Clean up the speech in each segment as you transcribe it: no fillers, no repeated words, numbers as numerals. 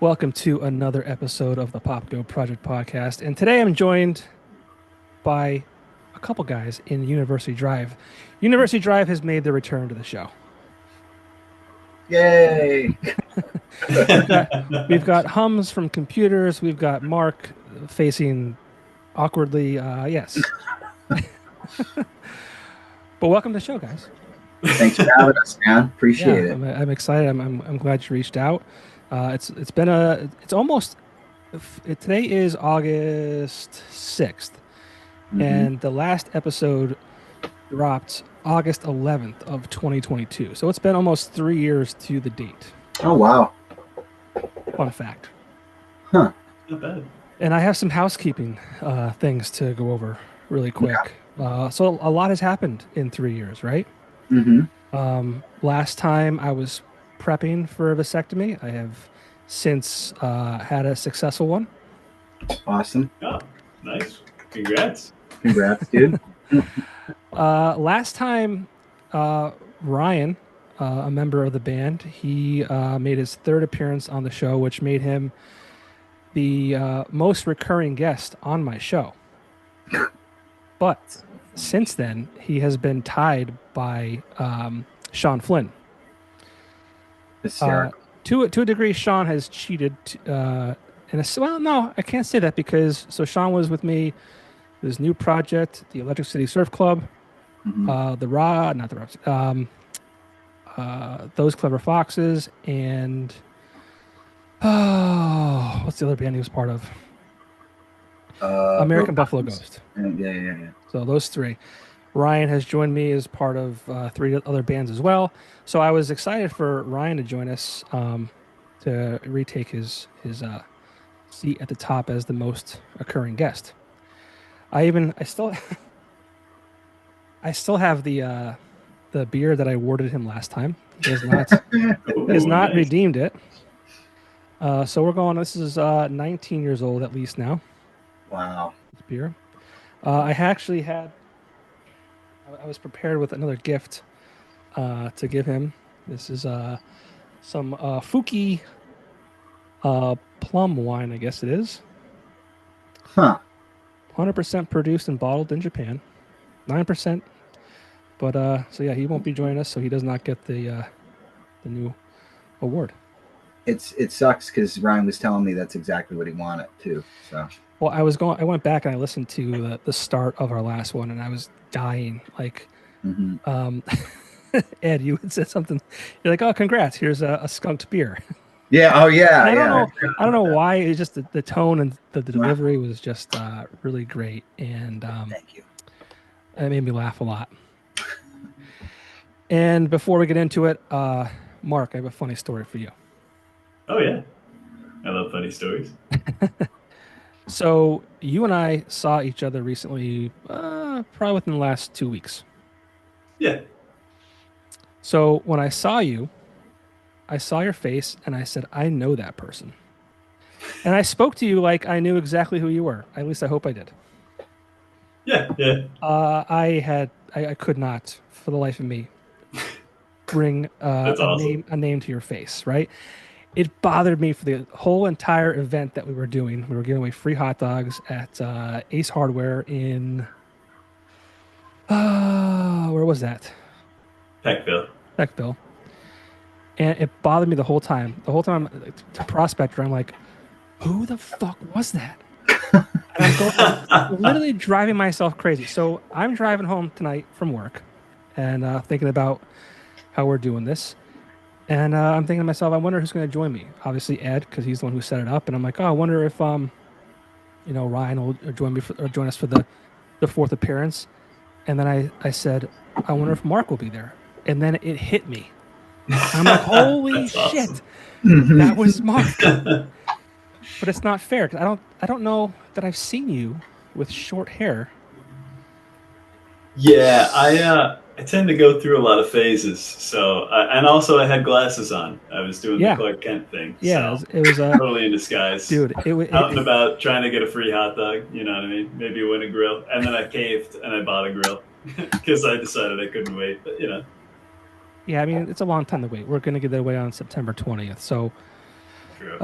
Welcome to another episode of the Popko Project Podcast. And today I'm joined by a couple guys in University Drive. University Drive has made their return to the show. Yay! We've got hums from computers. We've got Mark facing awkwardly. Yes. But welcome to the show, guys. Thanks for having us, man. Appreciate it. I'm excited. I'm glad you reached out. Today is August 6th, and the last episode dropped August 11th of 2022. So it's been almost 3 years to the date. Oh, wow. Fun fact. Huh. Not bad. And I have some housekeeping things to go over really quick. Yeah. So a lot has happened in 3 years, right? Mm-hmm. Last time I was prepping for a vasectomy. I have since had a successful one. Awesome. Oh, nice. Congrats. Congrats, dude. Last time, Ryan, a member of the band, he made his third appearance on the show, which made him the most recurring guest on my show. But since then, he has been tied by Sean Flynn. To a degree, Sean has cheated. No, I can't say that because Sean was with me. His new project, the Electric City Surf Club, Those Clever Foxes, and what's the other band he was part of? American Buffalo Ghost. Yeah. So those three. Ryan has joined me as part of 3 other bands as well. So I was excited for Ryan to join us to retake his seat at the top as the most occurring guest. I still have the beer that I awarded him last time. He has not redeemed it. So we're going. This is 19 years old at least now. Wow. This beer. I was prepared with another gift to give him. This is some Fuki plum wine, I guess it is. Huh. 100% produced and bottled in Japan. 9%. But so yeah, he won't be joining us, so he does not get the new award. It sucks because Ryan was telling me that's exactly what he wanted too. So. Well, I went back and I listened to the start of our last one, and I was dying. Like, Ed, you had said something. You're like, "Oh, congrats! Here's a skunked beer." Yeah. Oh, yeah. I don't know why. It's just the tone and the delivery was just really great, and thank you. It made me laugh a lot. And before we get into it, Mark, I have a funny story for you. Oh yeah, I love funny stories. So you and I saw each other recently, probably within the last 2 weeks. Yeah. So when I saw you, I saw your face and I said, I know that person. And I spoke to you like I knew exactly who you were. At least I hope I did. Yeah. I could not, for the life of me, bring awesome. a name to your face, right? It bothered me for the whole entire event that we were doing. We were giving away free hot dogs at Ace Hardware in... where was that? Peckville. And it bothered me the whole time. The whole time, to Prospector, I'm like, who the fuck was that? And I'm literally driving myself crazy. So I'm driving home tonight from work and thinking about how we're doing this. And I'm thinking to myself, I wonder who's going to join me. Obviously Ed, because he's the one who set it up. And I'm like, oh, I wonder if Ryan will join us for the 4th appearance. And then I said, I wonder if Mark will be there. And then it hit me. I'm like, holy shit, awesome. That was Mark. But it's not fair because I don't know that I've seen you with short hair. Yeah, I tend to go through a lot of phases. So, and also I had glasses on. I was doing the Clark Kent thing. Yeah, so it was totally in disguise, dude. Out and about trying to get a free hot dog. You know what I mean? Maybe win a grill, and then I caved and I bought a grill because I decided I couldn't wait. But yeah, I mean it's a long time to wait. We're gonna get that away on September 20th. So True.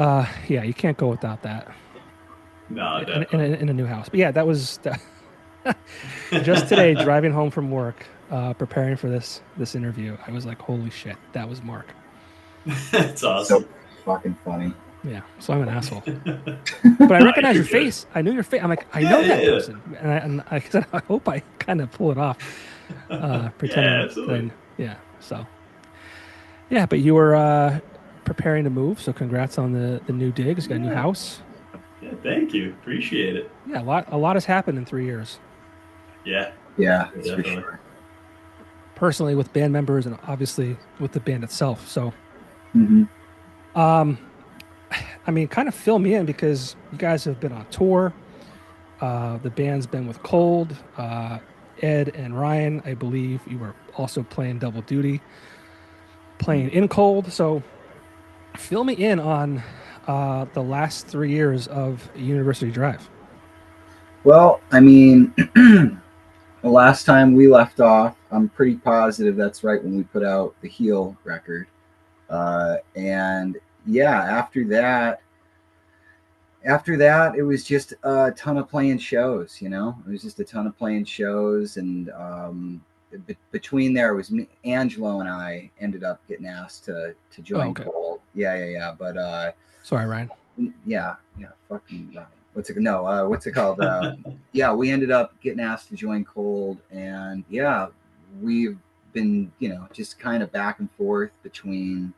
Yeah, you can't go without that. No, in a new house. But yeah, that was just today driving home from work, preparing for this interview. I was like, holy shit, that was Mark. It's awesome. So fucking funny. Yeah, so I'm an asshole. But I recognize your face. I knew your face. I'm like, I know that person. And I said, I hope I kind of pull it off. Pretending. So. Yeah, but you were preparing to move, so congrats on the new digs. Got a new house. Yeah, thank you. Appreciate it. Yeah, a lot has happened in 3 years. Yeah, definitely. For sure. Personally, with band members, and obviously with the band itself. So, I mean, kind of fill me in, because you guys have been on tour. The band's been with Cold. Ed and Ryan, I believe you were also playing double duty, playing in Cold. So, fill me in on the last 3 years of University Drive. Well, I mean, the last time we left off, I'm pretty positive that's right when we put out the Heel record. And yeah, after that, it was just a ton of playing shows, It was just a ton of playing shows. And between there, it was me, Angelo and I ended up getting asked to join Cold. Yeah. But sorry, Ryan. Yeah, fucking Ryan. What's it called? Yeah, we ended up getting asked to join Cold, and yeah, we've been, just kind of back and forth between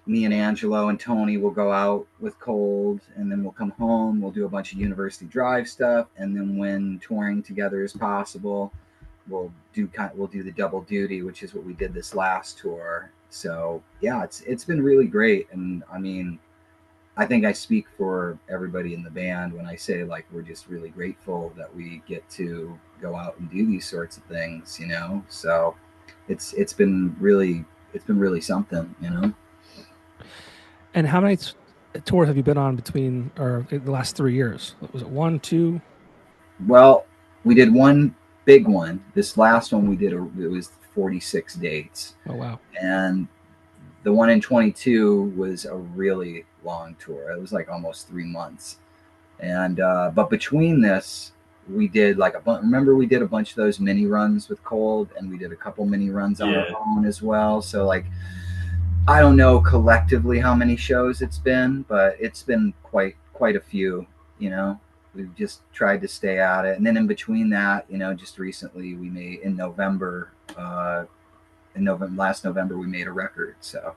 me and Angelo and Tony. Will go out with Cold, and then we'll come home. We'll do a bunch of University Drive stuff, and then when touring together is possible, we'll do the double duty, which is what we did this last tour. So yeah, it's been really great, and I mean, I think I speak for everybody in the band when I say, like, we're just really grateful that we get to go out and do these sorts of things, So it's been really something, And how many tours have you been on between, or the last 3 years? Was it 1, 2? Well, we did one big one. This last one we did, it was 46 dates. Oh, wow. And the one in 22 was a really long tour. It was like almost 3 months. And but between this, we did like remember we did a bunch of those mini runs with Cold, and we did a couple mini runs on our own as well. So like, I don't know collectively how many shows it's been, but it's been quite a few, We've just tried to stay at it. And then in between that, just recently we made last November we made a record. So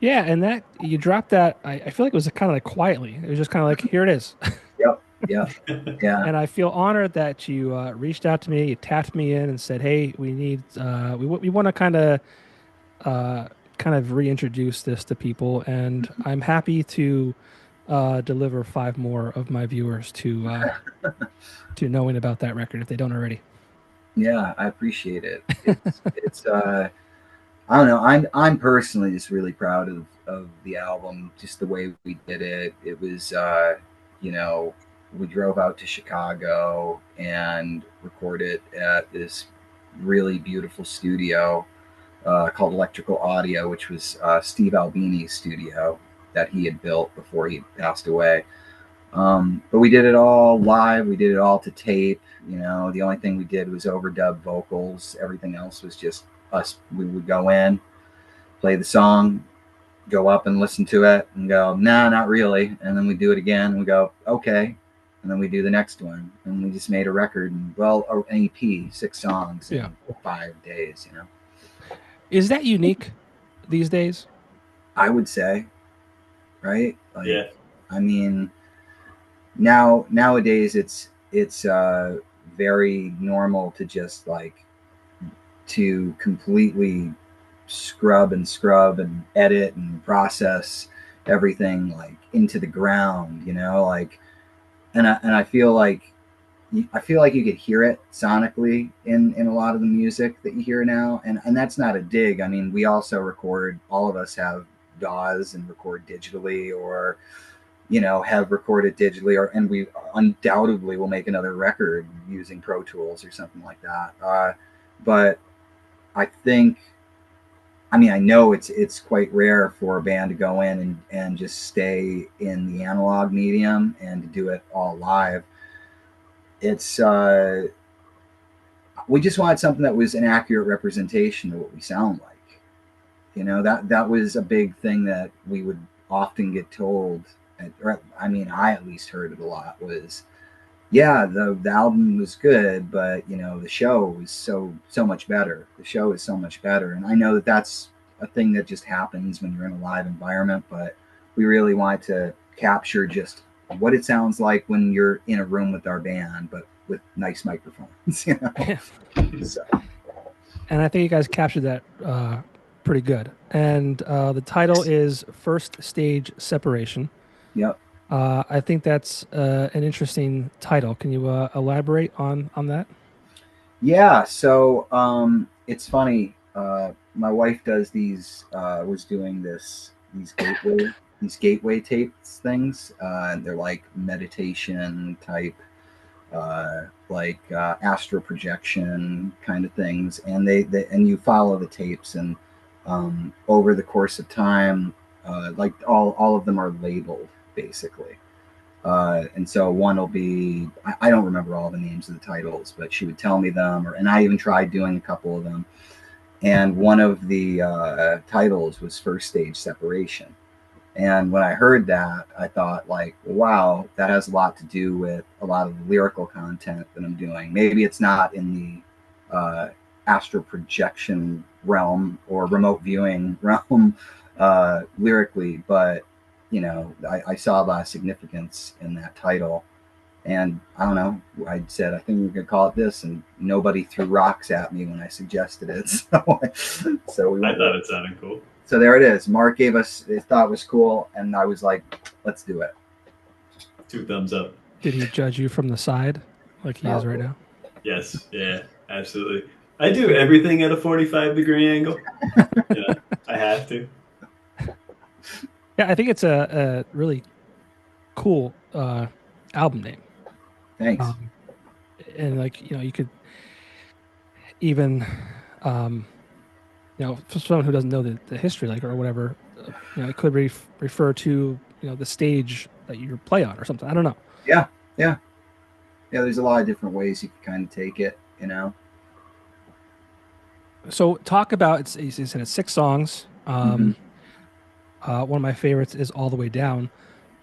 yeah, and that you dropped that, I feel like it was kind of like quietly. It was just kind of like, here it is. Yep. Yeah. And I feel honored that you reached out to me, you tapped me in and said, hey, we need we want to kind of reintroduce this to people, and I'm happy to deliver 5 more of my viewers to knowing about that record if they don't already. Yeah, I appreciate it. It's I don't know. I'm personally just really proud of the album, just the way we did it. It was we drove out to Chicago and recorded at this really beautiful studio called Electrical Audio, which was Steve Albini's studio that he had built before he passed away. But we did it all live. We did it all to tape. The only thing we did was overdub vocals. Everything else was just us. We would go in, play the song, go up and listen to it and go, nah, not really. And then we do it again and we go, okay. And then we do the next one. And we just made a record, and an EP, 6 songs in 5 days, Is that unique these days? I would say, right? Like, yeah. I mean, nowadays it's very normal to just like to completely scrub and edit and process everything like into the ground, like, and I feel like you could hear it sonically in a lot of the music that you hear now, and that's not a dig. I mean, we also record, all of us have DAWs and record digitally, or have recorded digitally, and we undoubtedly will make another record using Pro Tools or something like that. But I think I mean, I know it's quite rare for a band to go in and just stay in the analog medium and to do it all live. It's we just wanted something that was an accurate representation of what we sound like. You know, that was a big thing that we would often get told, or I mean, I at least heard it a lot, was, yeah, the album was good, but, you know, the show was so much better. The show is so much better. And I know that that's a thing that just happens when you're in a live environment, but we really wanted to capture just what it sounds like when you're in a room with our band, but with nice microphones, you know? Yeah. So. And I think you guys captured that pretty good. And the title is First Stage Separation. Yep. I think that's an interesting title. Can you elaborate on that? Yeah. So it's funny. My wife does was doing these gateway tapes things, and they're like meditation type, like astral projection kind of things, and they and you follow the tapes, and over the course of time, like all of them are labeled basically. And so one will be, I don't remember all the names of the titles, but she would tell me them, and I even tried doing a couple of them. And one of the titles was First Stage Separation. And when I heard that, I thought, like, wow, that has a lot to do with a lot of the lyrical content that I'm doing. Maybe it's not in the astral projection realm or remote viewing realm lyrically, but, you know, I saw a lot of significance in that title. And I don't know, I said, I think we're going to call it this, and nobody threw rocks at me when I suggested it. So we I thought it sounded cool. So there it is. Mark gave us his thought was cool, and I was like, let's do it. 2 thumbs up. Did he judge you from the side like he is right now? Yes. Yeah, absolutely. I do everything at a 45-degree angle. Yeah, I have to. Yeah, I think it's a really cool album name. Thanks. And like, you know, you could even, you know, for someone who doesn't know the history, like, or whatever, you know, it could refer to, you know, the stage that you play on or something. I don't know. Yeah. There's a lot of different ways you can kind of take it, you know. So talk about, you said it's 6 songs. One of my favorites is All the Way Down.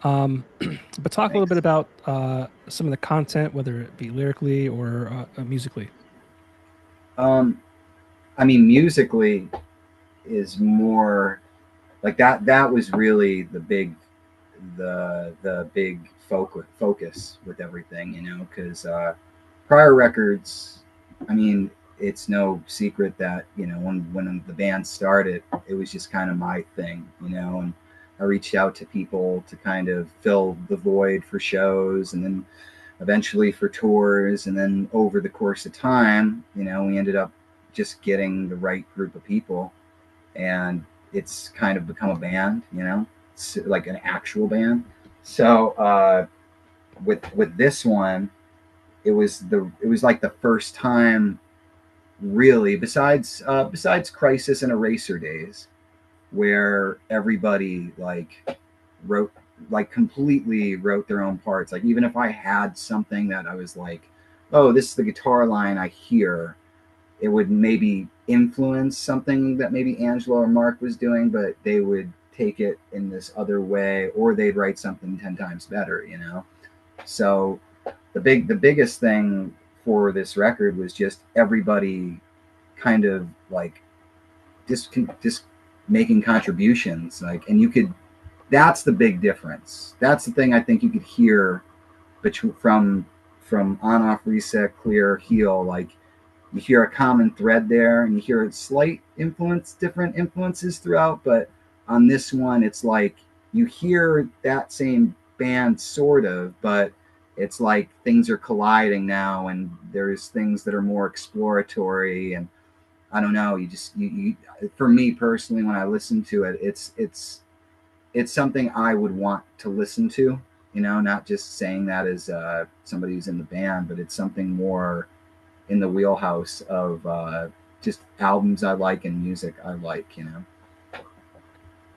But talk a little bit about some of the content, whether it be lyrically or musically. I mean, musically is more like that was really the big focus with everything, you know, because prior records, I mean, it's no secret that, you know, when the band started, it was just kind of my thing, you know, and I reached out to people to kind of fill the void for shows, and then eventually for tours. And then over the course of time, you know, we ended up just getting the right group of people, and it's kind of become a band, you know, it's like an actual band. So with this one, it was like the first time really, besides Crisis and Eraser Days, where everybody completely wrote their own parts. Like, even if I had something that I was like, oh, this is the guitar line I hear, it would maybe influence something that maybe Angelo or Mark was doing, but they would take it in this other way, or they'd write something 10 times better, you know? So the biggest thing for this record was just everybody kind of like just making contributions, like, and you could, that's the big difference. That's the thing I think you could hear from On Off Reset, Clear, Heal. Like, you hear a common thread there, and you hear slight different influences throughout, but on this one, it's like you hear that same band sort of, but it's like things are colliding now, and there's things that are more exploratory, and I don't know, you for me personally, when I listen to it, it's something I would want to listen to, you know, not just saying that as somebody who's in the band, but it's something more in the wheelhouse of just albums I like and music I like, you know.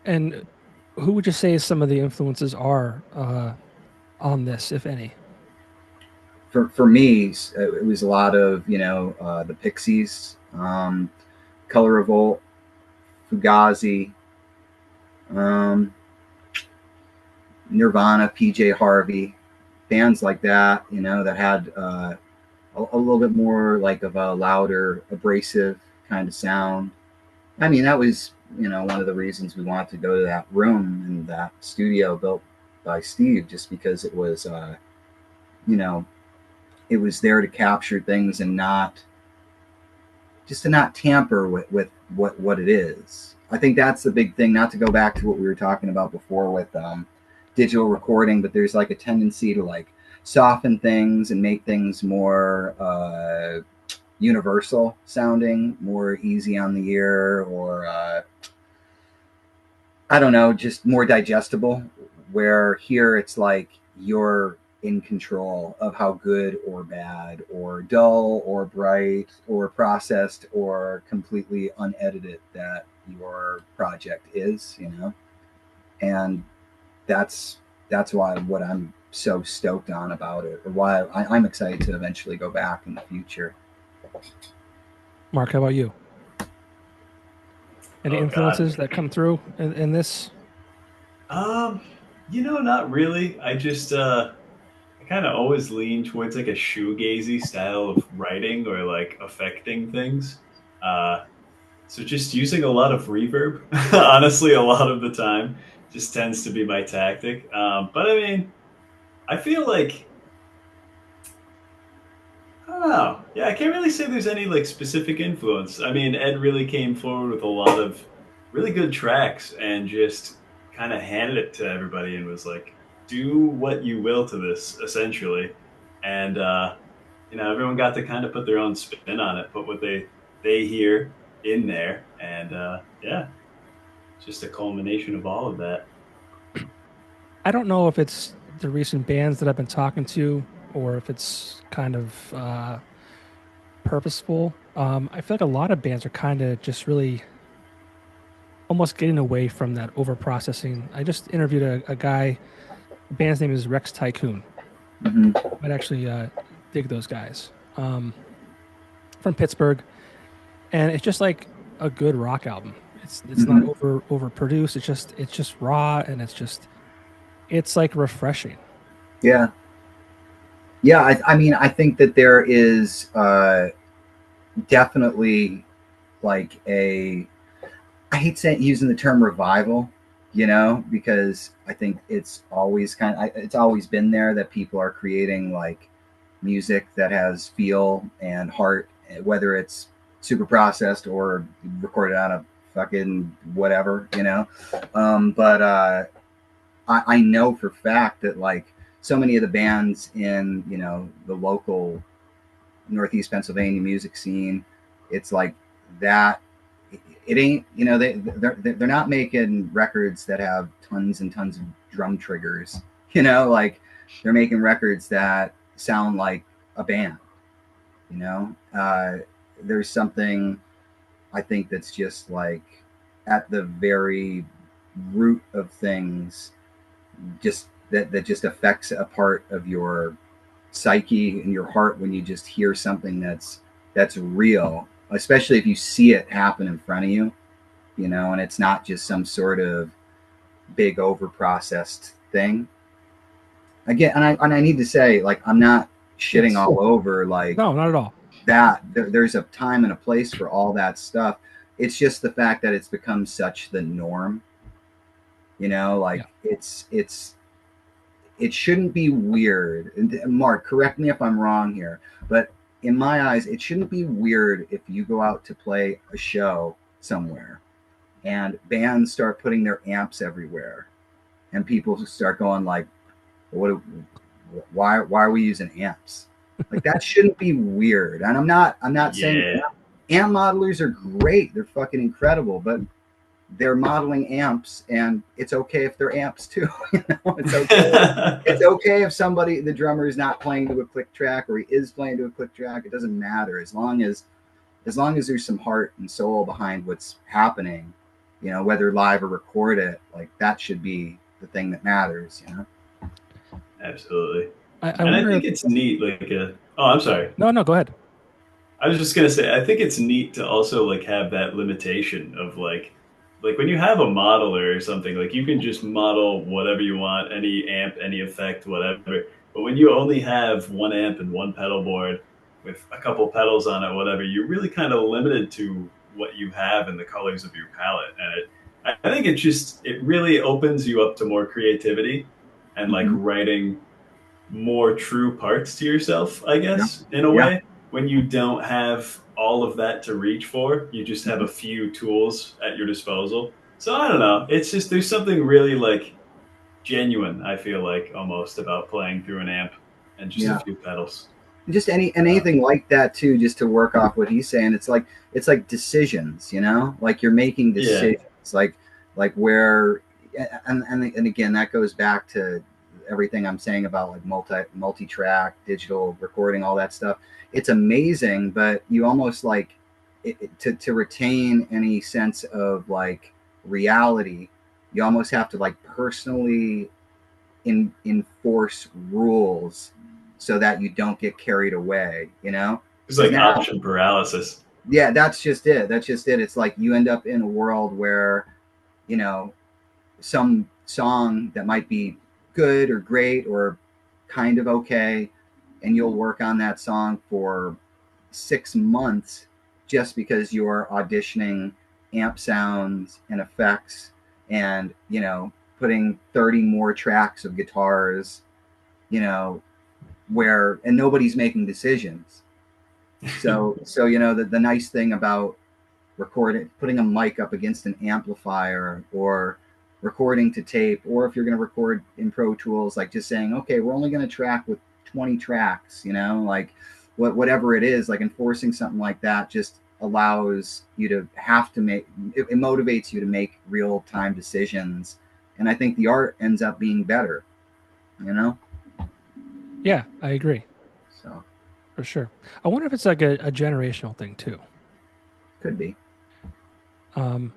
And who would you say some of the influences are on this, if any? For me, it was a lot of, you know, the Pixies, Color Revolt, Fugazi, Nirvana, PJ Harvey, bands like that, you know, that had a little bit more like of a louder, abrasive kind of sound. I mean, that was, you know, one of the reasons we wanted to go to that room in that studio built by Steve, just because it was, you know, it was there to capture things and not tamper with what it is. I think that's the big thing, not to go back to what we were talking about before with digital recording, but there's like a tendency to like soften things and make things more universal sounding, more easy on the ear, or I don't know, just more digestible, where here it's like you're in control of how good or bad or dull or bright or processed or completely unedited that your project is, you know. And that's why what I'm so stoked on about it, or why I'm excited to eventually go back in the future. Mark, how about you? Any influences that come through in this? You know, not really. I just I kind of always lean towards like a shoegazy style of writing or like affecting things. So just using a lot of reverb, honestly, a lot of the time just tends to be my tactic. But I mean, I feel like, I don't know. Yeah, I can't really say there's any like specific influence. I mean, Ed really came forward with a lot of really good tracks and just kind of handed it to everybody and was like, do what you will to this, essentially. And, you know, everyone got to kind of put their own spin on it, put what they hear in there. And, yeah, just a culmination of all of that. I don't know if it's the recent bands that I've been talking to or if it's kind of purposeful. I feel like a lot of bands are kind of just really almost getting away from that over processing. I just interviewed a guy, the band's name is Rex Tycoon. Mm-hmm. I'd actually dig those guys from Pittsburgh. And it's just like a good rock album. It's Mm-hmm. not overproduced. It's just raw, and it's like refreshing. Yeah. I mean, I think that there is definitely like I hate using the term revival, you know, because I think it's always it's always been there that people are creating like music that has feel and heart, whether it's super processed or recorded on a fucking whatever, you know. But I know for fact that like so many of the bands in, you know, the local Northeast Pennsylvania music scene, it's like that. It ain't, you know, they're not making records that have tons and tons of drum triggers, you know, like they're making records that sound like a band, you know. There's something I think that's just like at the very root of things, just that just affects a part of your psyche and your heart when you just hear something that's real, especially if you see it happen in front of you, you know, and it's not just some sort of big over processed thing. Again, and I need to say, like, I'm not shitting all over, like, no, not at all. That there's a time and a place for all that stuff. It's just the fact that it's become such the norm, you know, like it shouldn't be weird. And Mark, correct me if I'm wrong here, but in my eyes, it shouldn't be weird if you go out to play a show somewhere and bands start putting their amps everywhere and people start going like, why are we using amps? Like that shouldn't be weird. And I'm not saying amp modelers are great. They're fucking incredible, but they're modeling amps, and it's okay if they're amps too. You know, it's okay. It's okay if the drummer is not playing to a click track or he is playing to a click track. It doesn't matter as long as as long as there's some heart and soul behind what's happening, you know, whether live or record it, like that should be the thing that matters, you know? Absolutely. I think it's neat. I'm sorry. No, go ahead. I was just gonna say, I think it's neat to also like have that limitation of like when you have a modeler or something, like you can just model whatever you want, any amp, any effect, whatever. But when you only have one amp and one pedal board with a couple pedals on it, whatever, you're really kind of limited to what you have and the colors of your palette. And I think it really opens you up to more creativity and like writing more true parts to yourself, I guess, in a way. When you don't have all of that to reach for, you just have a few tools at your disposal. So I don't know. It's just, there's something really like genuine, I feel like, almost about playing through an amp and just a few pedals. Just anything like that too, just to work off what he's saying. It's like decisions, you know, like you're making decisions, like where, and again, that goes back to everything I'm saying about like multi-track, digital recording, all that stuff. It's amazing, but you almost like to retain any sense of like reality, you almost have to like personally enforce rules so that you don't get carried away, you know? It's like option paralysis. Yeah, that's just it. It's like you end up in a world where, you know, some song that might be good or great or kind of okay, and you'll work on that song for 6 months just because you're auditioning amp sounds and effects and, you know, putting 30 more tracks of guitars, you know, and nobody's making decisions. So you know, the nice thing about putting a mic up against an amplifier or recording to tape, or if you're going to record in Pro Tools, like just saying, okay, we're only going to track with 20 tracks, you know, like whatever it is, like enforcing something like that just allows you to have to it motivates you to make real time decisions. And I think the art ends up being better, you know? Yeah, I agree. So for sure. I wonder if it's like a generational thing too. Could be. To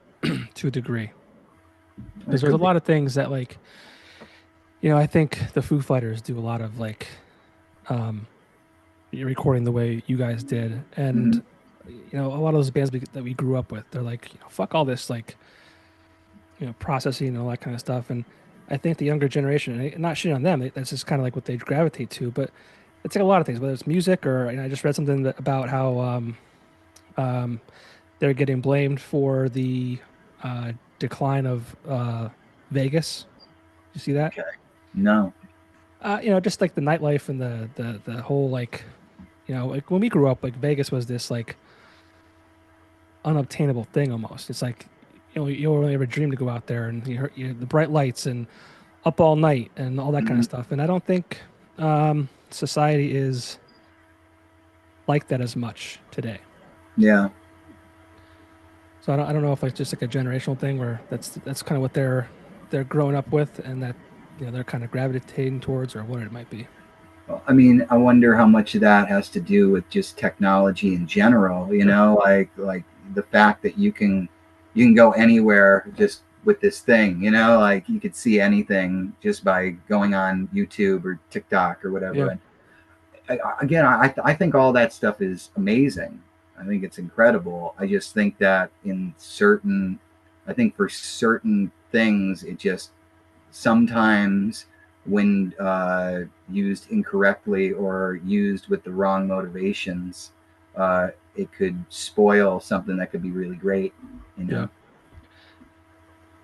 a degree. Because there's a lot of things that, like, you know, I think the Foo Fighters do a lot of like recording the way you guys did, and you know, a lot of those bands that we grew up with, they're like, you know, fuck all this, like, you know, processing and all that kind of stuff. And I think the younger generation, and not shitting on them, that's just kind of like what they gravitate to. But it's like a lot of things, whether it's music or, you know, I just read something about how they're getting blamed for the decline of Vegas. You see that? Okay. No. You know, just like the nightlife and the whole, like, you know, like when we grew up, like Vegas was this like unobtainable thing almost. It's like, you know, you only ever dream to go out there and you heard the bright lights and up all night and all that kind of stuff. And I don't think society is like that as much today. Yeah. So I don't know if it's just like a generational thing where that's kind of what they're growing up with, and that, you know, they're kind of gravitating towards, or what it might be. Well, I mean, I wonder how much of that has to do with just technology in general. You know, like the fact that you can go anywhere just with this thing. You know, like you could see anything just by going on YouTube or TikTok or whatever. Yeah. And again, I think all that stuff is amazing. I think it's incredible. I just think that for certain things, it just sometimes, when used incorrectly or used with the wrong motivations, it could spoil something that could be really great. You know?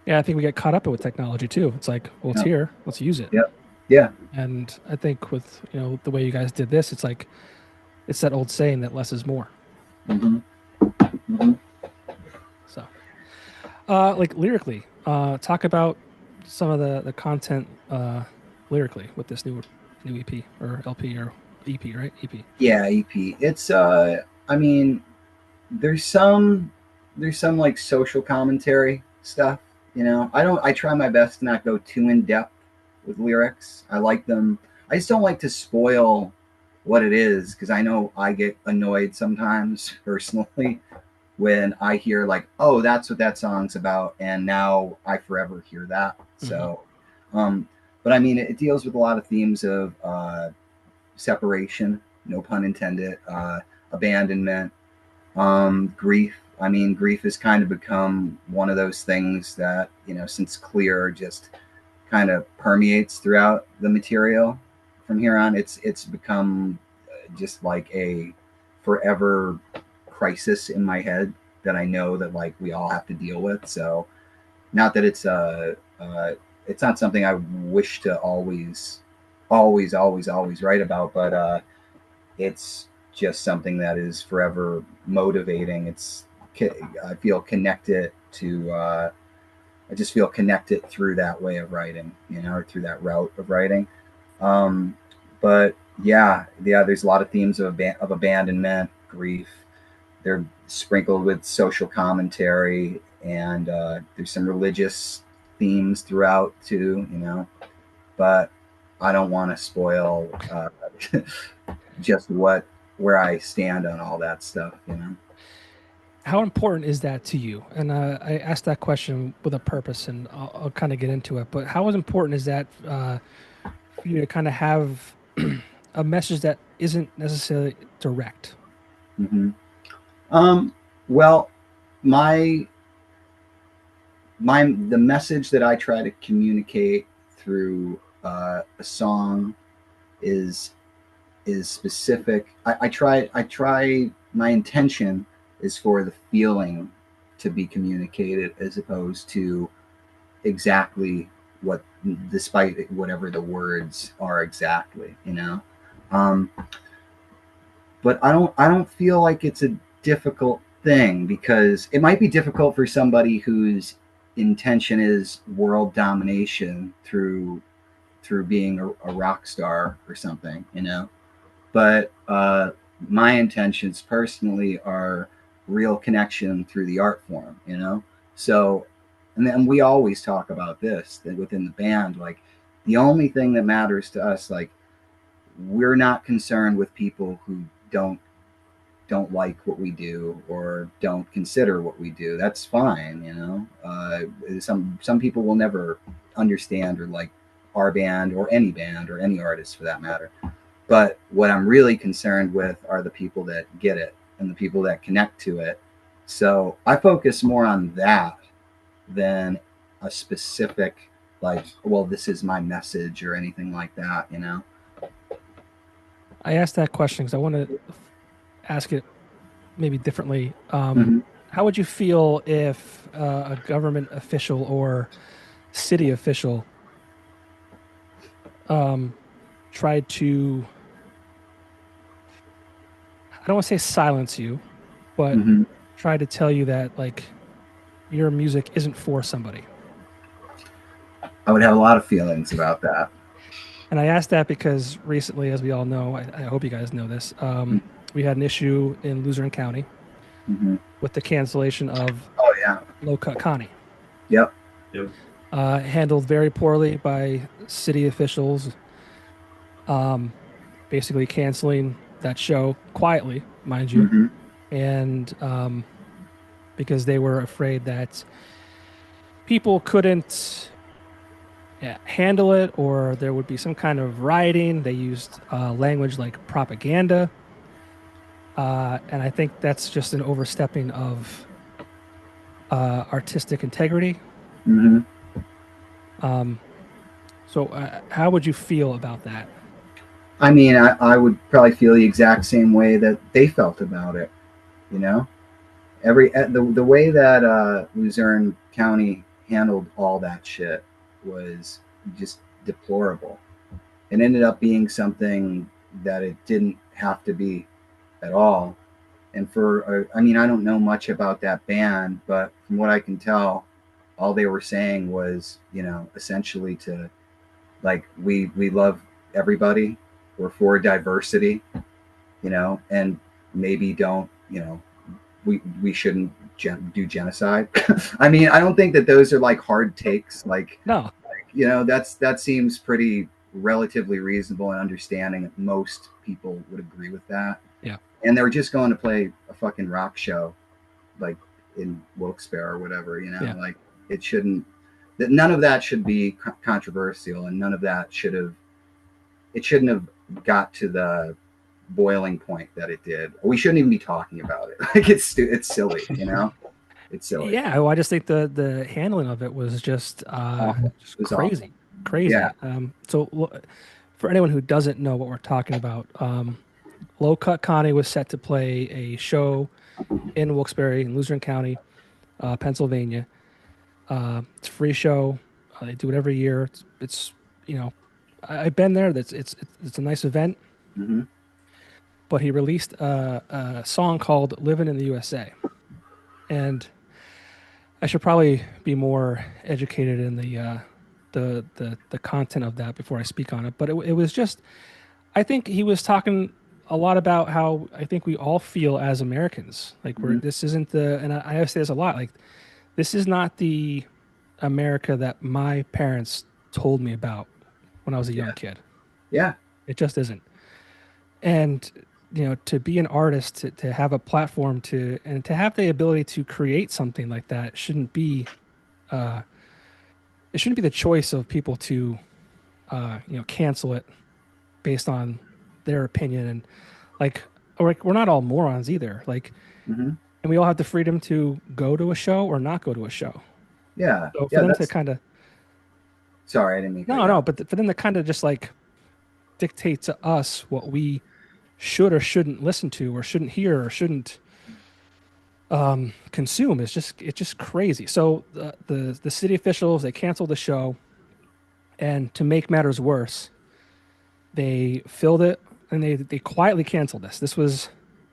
Yeah, I think we get caught up with technology too. It's like, well, it's here, let's use it. Yep. Yeah. And I think with, you know, the way you guys did this, it's like, it's that old saying that less is more. So, like lyrically, talk about some of the content lyrically with this new EP or LP or EP, right? EP. Yeah, EP. It's I mean, there's some like social commentary stuff, you know. I try my best to not go too in depth with lyrics. I like them. I just don't like to spoil what it is, because I know I get annoyed sometimes personally when I hear like, oh, that's what that song's about, and now I forever hear that. Mm-hmm. So, but I mean, it deals with a lot of themes of separation, no pun intended, abandonment, grief. I mean, grief has kind of become one of those things that, you know, since Clear just kind of permeates throughout the material from here on. It's become just like a forever crisis in my head that I know that like we all have to deal with. So not that it's not something I wish to always write about, but it's just something that is forever motivating. I feel connected to I just feel connected through that way of writing, you know, or through that route of writing. But yeah, there's a lot of themes of abandonment, grief. They're sprinkled with social commentary, and there's some religious themes throughout too, you know. But I don't want to spoil just where I stand on all that stuff, you know. How important is that to you? And I asked that question with a purpose, and I'll kind of get into it. But how important is that for you to kind of have a message that isn't necessarily direct? Mm-hmm. Well, the message that I try to communicate through a song is specific. I try. My intention is for the feeling to be communicated, as opposed to exactly what, despite whatever the words are exactly, you know. But I don't feel like it's a difficult thing, because it might be difficult for somebody whose intention is world domination through being a rock star or something, you know. But my intentions personally are real connection through the art form, you know. So, and then we always talk about this that within the band, like the only thing that matters to us, like we're not concerned with people who don't like what we do or don't consider what we do. That's fine, you know. Some people will never understand or like our band or any artist for that matter. But what I'm really concerned with are the people that get it and the people that connect to it. So I focus more on that than a specific, like, well, this is my message or anything like that, you know? I asked that question because I want to ask it maybe differently. How would you feel if a government official or city official tried to, I don't want to say silence you, but try to tell you that like your music isn't for somebody? I would have a lot of feelings about that. And I asked that because recently, as we all know, I hope you guys know this, we had an issue in Luzerne County with the cancellation of Low Cut Connie. Yep. Handled very poorly by city officials, basically canceling that show quietly, mind you, and because they were afraid that people couldn't handle it, or there would be some kind of rioting. They used language like propaganda, and I think that's just an overstepping of artistic integrity. So how would you feel about that? I mean, I would probably feel the exact same way that they felt about it, you know. The way that Luzerne County handled all that shit was just deplorable. It ended up being something that it didn't have to be at all. And I mean, I don't know much about that band, but from what I can tell, all they were saying was, you know, essentially to, like, we love everybody, we're for diversity, you know, and maybe don't, you know, we shouldn't do genocide. I mean, I don't think that those are like hard takes. Like, no, you know, that seems pretty relatively reasonable and understanding. Most people would agree with that. Yeah. And they're just going to play a fucking rock show, like in Wilkes-Barre or whatever, you know, Yeah. like it shouldn't, that none of that should be controversial, and none of that shouldn't have got to the boiling point that it did. We shouldn't even be talking about it. Like it's silly, you know. It's silly. Yeah, well, I just think the handling of it was just crazy, crazy. Yeah. So for anyone who doesn't know what we're talking about, Low Cut Connie was set to play a show in Wilkes-Barre in Luzerne County, Pennsylvania. It's a free show. They do it every year. It's you know, I've been there. It's a nice event. Mm-hmm. But he released a song called "Living in the USA," and I should probably be more educated in the content of that before I speak on it. But it was just, I think he was talking a lot about how I think we all feel as Americans. Like this isn't and I say this a lot. Like this is not the America that my parents told me about when I was a young kid. Yeah, it just isn't. And you know, to be an artist, to have a platform and to have the ability to create something like that shouldn't be it shouldn't be the choice of people to cancel it based on their opinion. And like we're not all morons either. Like and we all have the freedom to go to a show or not go to a show. Yeah. So for them to kind of sorry, I didn't mean but for them to kind of just like dictate to us what we should or shouldn't listen to or shouldn't hear or shouldn't consume it's just crazy. So the city officials, they canceled the show, and to make matters worse, they filled it and they quietly canceled this. This was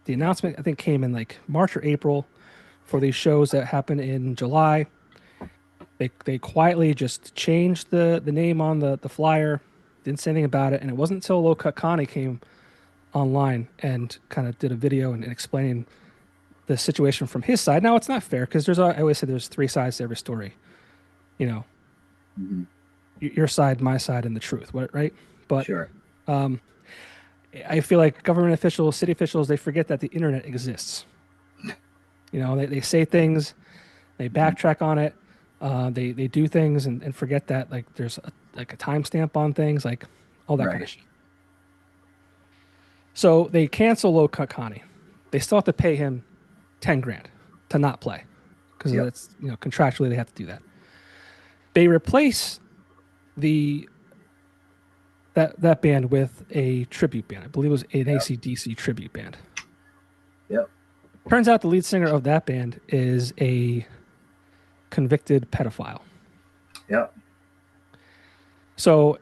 the announcement, I think, came in like March or April for these shows that happened in July. They quietly just changed the name on the flyer, didn't say anything about it, and it wasn't until Low Cut Connie came online and kind of did a video and explaining the situation from his side. Now it's not fair because I always say there's three sides to every story, you know, your side, my side, and the truth, right? But sure. I feel like government officials, city officials, they forget that the internet exists. You know, they say things, they backtrack on it, they do things and forget that like there's a timestamp on things, like all that kind of shit. So they cancel Low Cut Connie. They still have to pay him $10,000 to not play because it's, you know, contractually they have to do that. They replace that band with a tribute band. I believe it was an AC/DC tribute band. Yep. Turns out the lead singer of that band is a convicted pedophile. Yep. So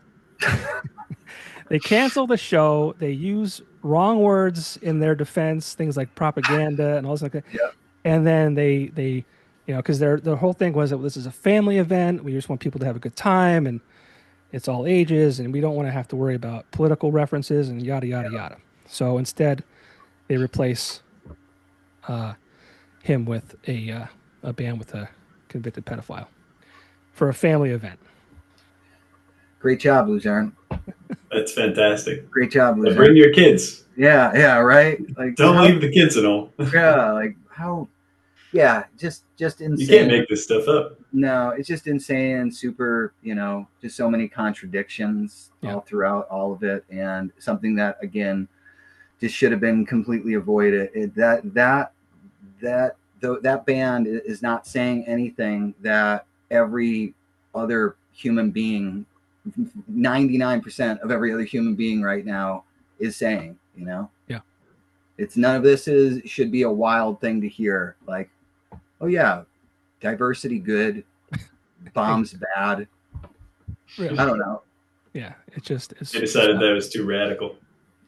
they cancel the show. They use wrong words in their defense, things like propaganda and all this like that. Yep. And then they you know, because their whole thing was that this is a family event. We just want people to have a good time, and it's all ages, and we don't want to have to worry about political references and yada yada yada. So instead, they replace him with a band with a convicted pedophile for a family event. Great job, Luzerne. That's fantastic. Great job, Luzerne. Bring your kids. Yeah, right. Like don't leave the kids at home. Yeah, like how? Yeah, just insane. You can't make this stuff up. No, it's just insane. Super, you know, just so many contradictions all throughout all of it, and something that again just should have been completely avoided. That band is not saying anything that every other human being, 99% of every other human being right now is saying, you know? Yeah. It's none of this should be a wild thing to hear. Like, oh yeah, diversity good, bombs bad. Really? I don't know. Yeah, it's they decided that was too radical.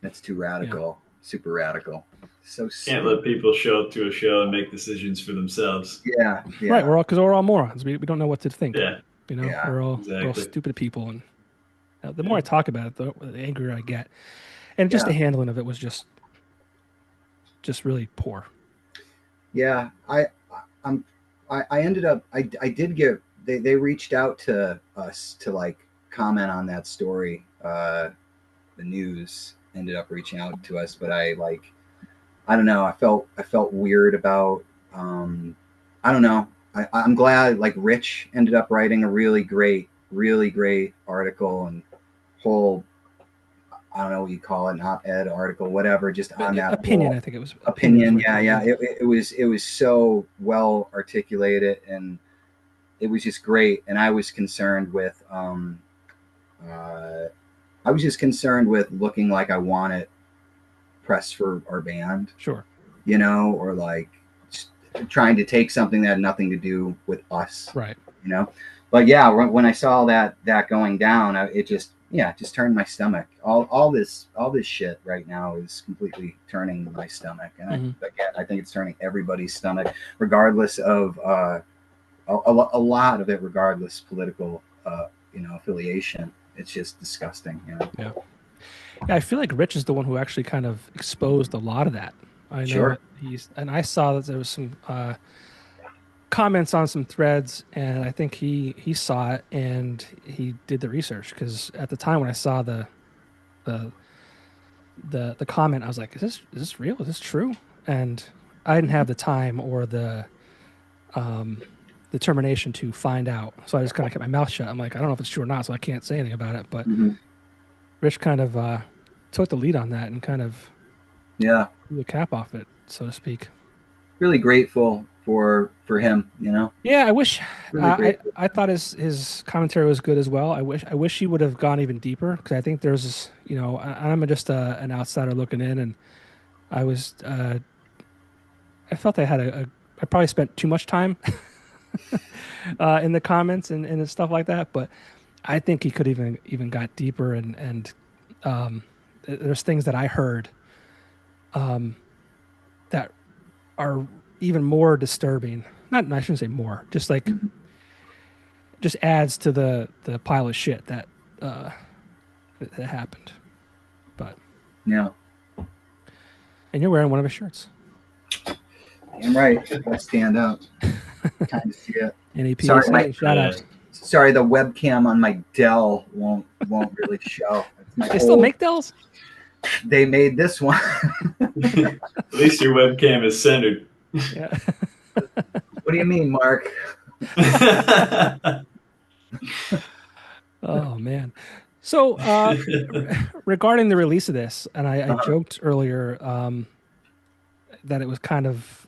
That's too radical. Yeah. Super radical. So can't let people show up to a show and make decisions for themselves. Yeah. Right. We're all morons. We don't know what to think. Yeah. You know, we're all stupid people, and the more I talk about it, the angrier I get. And just the handling of it was just really poor. Yeah, I ended up I did get they reached out to us to like comment on that story the news ended up reaching out to us, but I don't know. I felt weird about. I don't know. I'm glad like Rich ended up writing a really great article and whole. I don't know what you call it, an op-ed article, whatever. Just on that opinion, whole, I think it was opinion. Yeah. It was so well articulated, and it was just great. And I was concerned with looking like I wanted press for our band. Sure. You know, or like trying to take something that had nothing to do with us. Right. You know, but yeah, when I saw that going down, it just turned my stomach. All this shit right now is completely turning my stomach, and I think it's turning everybody's stomach, regardless of a lot of it, regardless political affiliation. It's just disgusting. You know? Yeah, I feel like Rich is the one who actually kind of exposed a lot of that. I know sure. I saw that there was some comments on some threads, and I think he saw it and he did the research, because at the time when I saw the comment, I was like, is this real? Is this true? And I didn't have the time or the determination to find out, so I just kind of kept my mouth shut. I'm like, I don't know if it's true or not, so I can't say anything about it. But Rich kind of took the lead on that and kind of blew the cap off it, so to speak. Really grateful for him, you know. Yeah, I wish. Really I thought his commentary was good as well. I wish he would have gone even deeper, because I think there's, you know, I'm just an outsider looking in, and I was I felt I had I probably spent too much time in the comments and stuff like that, but I think he could even got deeper, and there's things that I heard that are even more disturbing. I shouldn't say more, just like just adds to the pile of shit that happened. But yeah, and you're wearing one of his shirts. I'm right. I stand up. Kind of see it. Sorry, shout out. Sorry, the webcam on my Dell won't really show. They still make Dells? They made this one. At least your webcam is centered. Yeah. What do you mean, Mark? Oh man. So regarding the release of this, and I joked earlier that it was kind of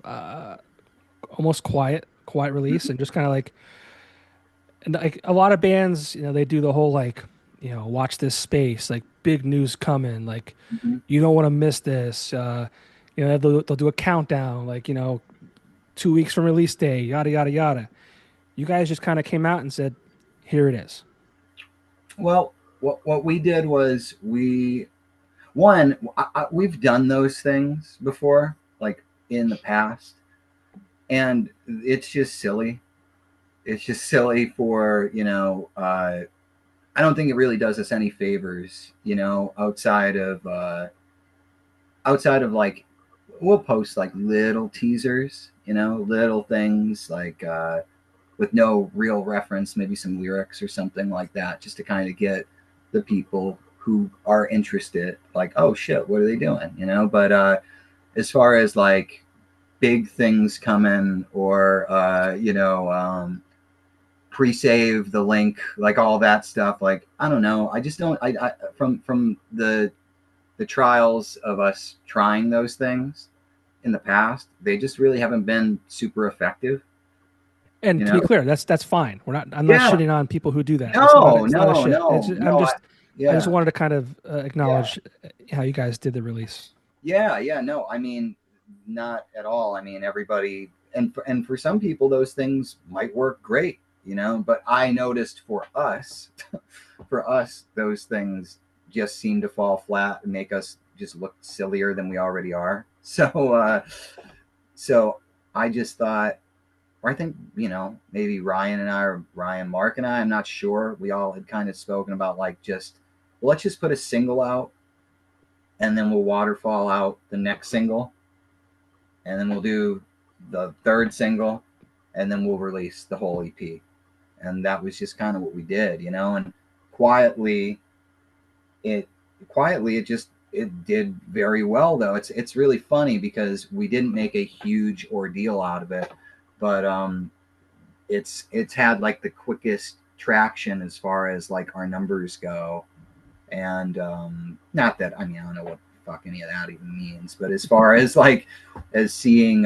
almost quiet release, and just kind of like a lot of bands, you know, they do the whole like, you know, watch this space, like big news coming, like you don't want to miss this. You know, they'll do a countdown, like, you know, 2 weeks from release day, yada yada yada. You guys just kind of came out and said, here it is. Well, what we did was we've done those things before, like in the past, and it's just silly. It's just silly for, you know, I don't think it really does us any favors, you know, outside of like, we'll post like little teasers, you know, little things like with no real reference, maybe some lyrics or something like that, just to kind of get the people who are interested, like, oh shit, what are they doing, you know? But as far as like big things coming, or you know, pre-save the link, like all that stuff, like I don't know, I just don't. I from the trials of us trying those things in the past, they just really haven't been super effective. And to be clear, that's fine. I'm not shitting on people who do that. No. I just wanted to kind of acknowledge how you guys did the release. Yeah, no, I mean, not at all. I mean, everybody, and for some people, those things might work great, you know. But I noticed for us, those things just seem to fall flat and make us just look sillier than we already are. So I just thought, or I think, you know, maybe Ryan, Mark and I, I'm not sure. We all had kind of spoken about like, let's just put a single out, and then we'll waterfall out the next single, and then we'll do the third single, and then we'll release the whole EP. And that was just kind of what we did, you know. And quietly, it quietly, it did very well though. It's really funny because we didn't make a huge ordeal out of it, but it's had like the quickest traction as far as like our numbers go. And not that, I mean, I don't know what the fuck any of that even means, but as far as like as seeing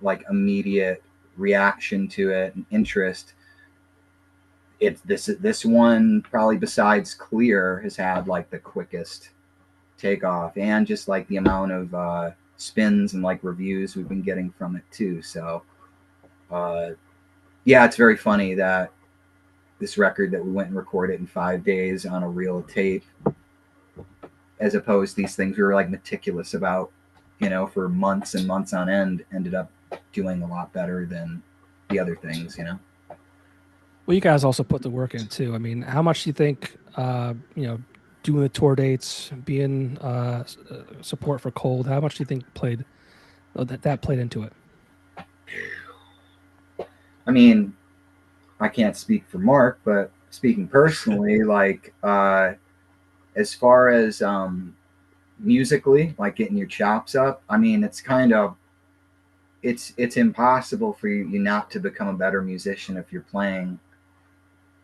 like immediate reaction to it and interest, it's this one probably besides Clear has had like the quickest takeoff, and just like the amount of spins and like reviews we've been getting from it too. So yeah, it's very funny that this record that we went and recorded in 5 days on a reel of tape, as opposed to these things we were like meticulous about, you know, for months and months on end, ended up doing a lot better than the other things, you know. Well, you guys also put the work in too. I mean, how much do you think, you know, doing the tour dates, being support for Cold, how much do you think that played into it? I mean, I can't speak for Mark, but speaking personally, like as far as musically, like getting your chops up, I mean, it's kind of it's impossible for you not to become a better musician if you're playing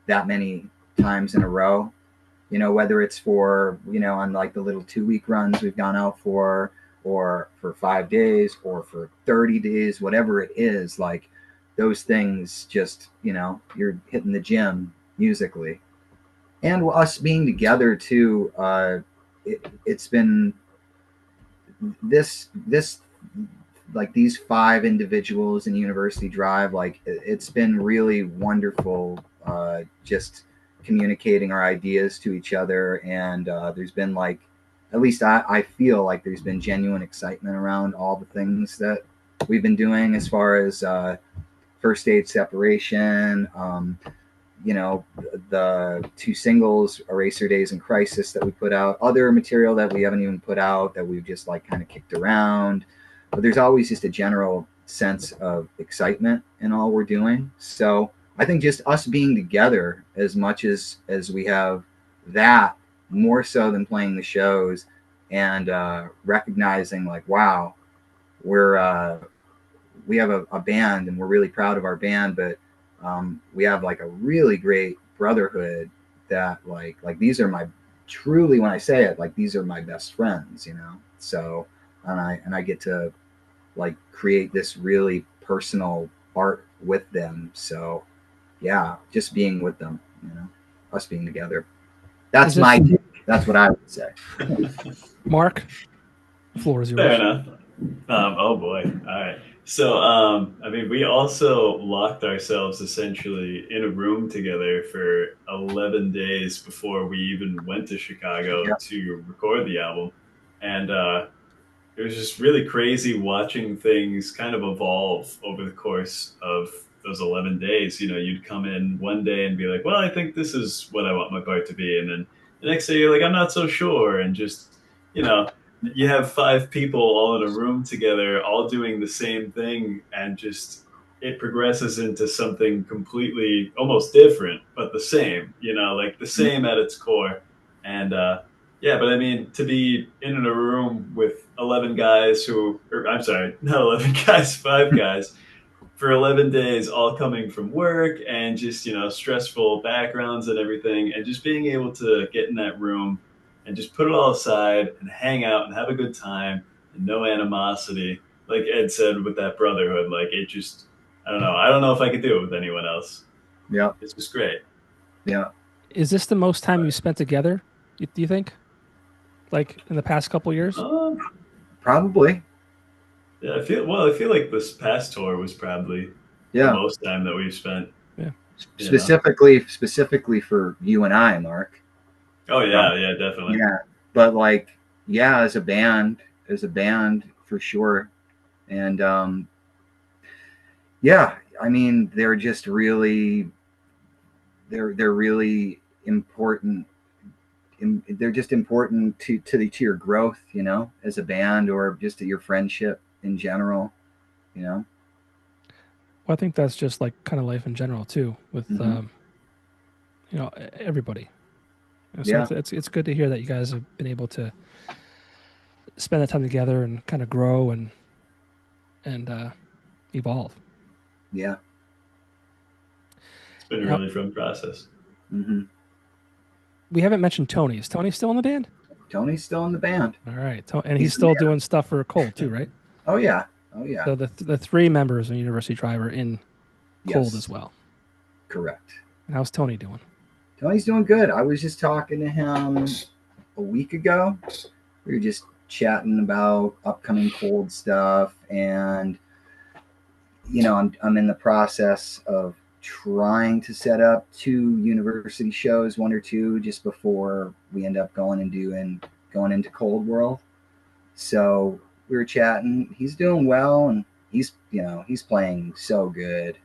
that many times in a row. You know, whether it's for, you know, on like the little 2-week runs we've gone out for, or for 5 days, or for 30 days, whatever it is, like those things just, you know, you're hitting the gym musically. And us being together too, it's been this like these 5 individuals in University Drive, like it's been really wonderful just communicating our ideas to each other. And there's been like, at least I feel like there's been genuine excitement around all the things that we've been doing, as far as First Stage Separation, you know, the 2 singles, Eraser Days and Crisis, that we put out, other material that we haven't even put out that we've just like kind of kicked around. But there's always just a general sense of excitement in all we're doing. So I think just us being together, as much as we have that, more so than playing the shows, and recognizing like, wow, we have a band and we're really proud of our band, but we have like a really great brotherhood that like these are my, truly, when I say it, like these are my best friends, you know. So and I get to like create this really personal art with them. So yeah, just being with them, you know, us being together. That's what I would say. Mark, the floor is yours. Fair enough. Oh boy. All right. So, I mean, we also locked ourselves essentially in a room together for 11 days before we even went to Chicago to record the album. And it was just really crazy watching things kind of evolve over the course of those 11 days. You know, you'd come in one day and be like, well, I think this is what I want my part to be. And then the next day you're like, I'm not so sure. And just, you know, you have 5 people all in a room together, all doing the same thing, and just it progresses into something completely almost different, but the same, you know, like the same at its core. And yeah, but I mean, to be in a room with 11 guys I'm sorry, not 11 guys, 5 guys for 11 days, all coming from work and just, you know, stressful backgrounds and everything, and just being able to get in that room and just put it all aside and hang out and have a good time and no animosity. Like Ed said, with that brotherhood, like it just, I don't know. I don't know if I could do it with anyone else. Yeah. It's just great. Yeah. Is this the most time you spent together, do you think? Like in the past couple of years? Probably. Yeah, I feel like this past tour was probably the most time that we've spent. Yeah. Specifically for you and I, Mark. Oh yeah, yeah, definitely. Yeah, but like, yeah, as a band for sure. And yeah, I mean, they're just really, they're really important. They're just important to your growth, you know, as a band, or just to your friendship in general, you know. Well, I think that's just like kind of life in general too, with you know, everybody. So it's good to hear that you guys have been able to spend that time together and kind of grow and evolve. Yeah. It's been a really fun process. Mm-hmm. We haven't mentioned Tony. Is Tony still in the band? Tony's still in the band. All right. And he's still doing stuff for Cold too, right? Oh, yeah. So the three members of University Drive are in Cold as well. Correct. And how's Tony doing? Tony's doing good. I was just talking to him a week ago. We were just chatting about upcoming Cold stuff, and I'm in the process of trying to set up 2 university shows, 1 or 2, just before we end up going into Cold World. So we were chatting. He's doing well, and he's playing so good.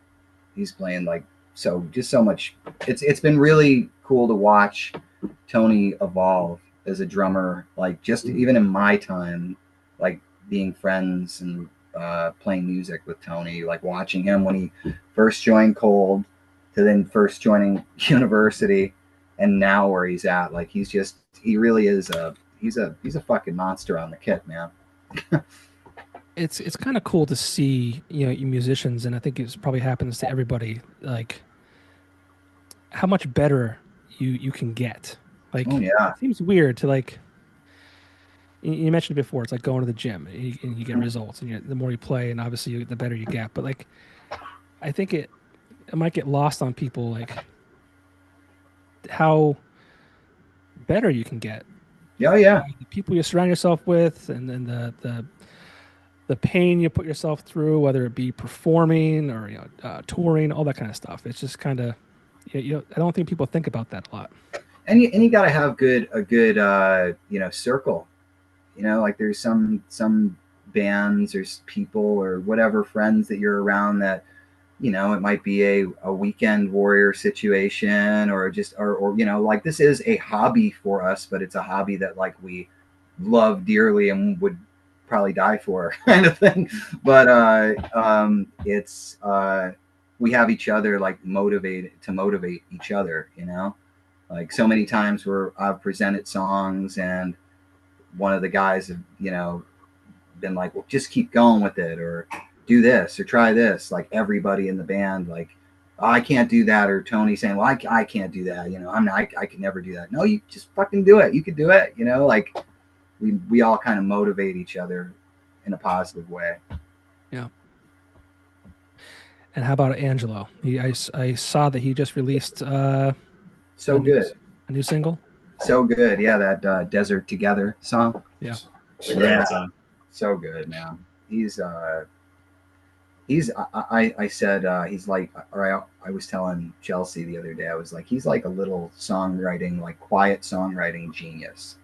He's playing so much. It's been really cool to watch Tony evolve as a drummer, just even in my time, being friends and playing music with Tony, watching him when he first joined Cold to then first joining University, and now where he's at. He really is he's a fucking monster on the kit, man. It's kind of cool to see, you musicians, and I think it probably happens to everybody, how much better you can get. It seems weird to you mentioned it before, it's like going to the gym and you get results, and the more you play, and obviously the better you get. But I think it might get lost on people, how better you can get. Yeah. The people you surround yourself with, and then the pain you put yourself through, whether it be performing or touring, all that kind of stuff. It's just kind of, I don't think people think about that a lot. And you got to have a good circle. There's some bands or people or whatever friends that you're around that, it might be a weekend warrior situation, or this is a hobby for us, but it's a hobby that we love dearly and would probably die for, kind of thing. But it's we have each other motivate each other, so many times where I've presented songs and one of the guys have been like, well, just keep going with it, or do this, or try this. Everybody in the band, oh, I can't do that, or Tony saying, well, I can't do that, I could never do that. No, you just fucking do it. You could do it. We all kind of motivate each other in a positive way. Yeah. And how about Angelo? I saw that he just released a new single. So good. Yeah, that Desert Together song. Yeah. Song. So good, man. I was telling Chelsea the other day, I was like, he's like a little songwriting, quiet songwriting genius.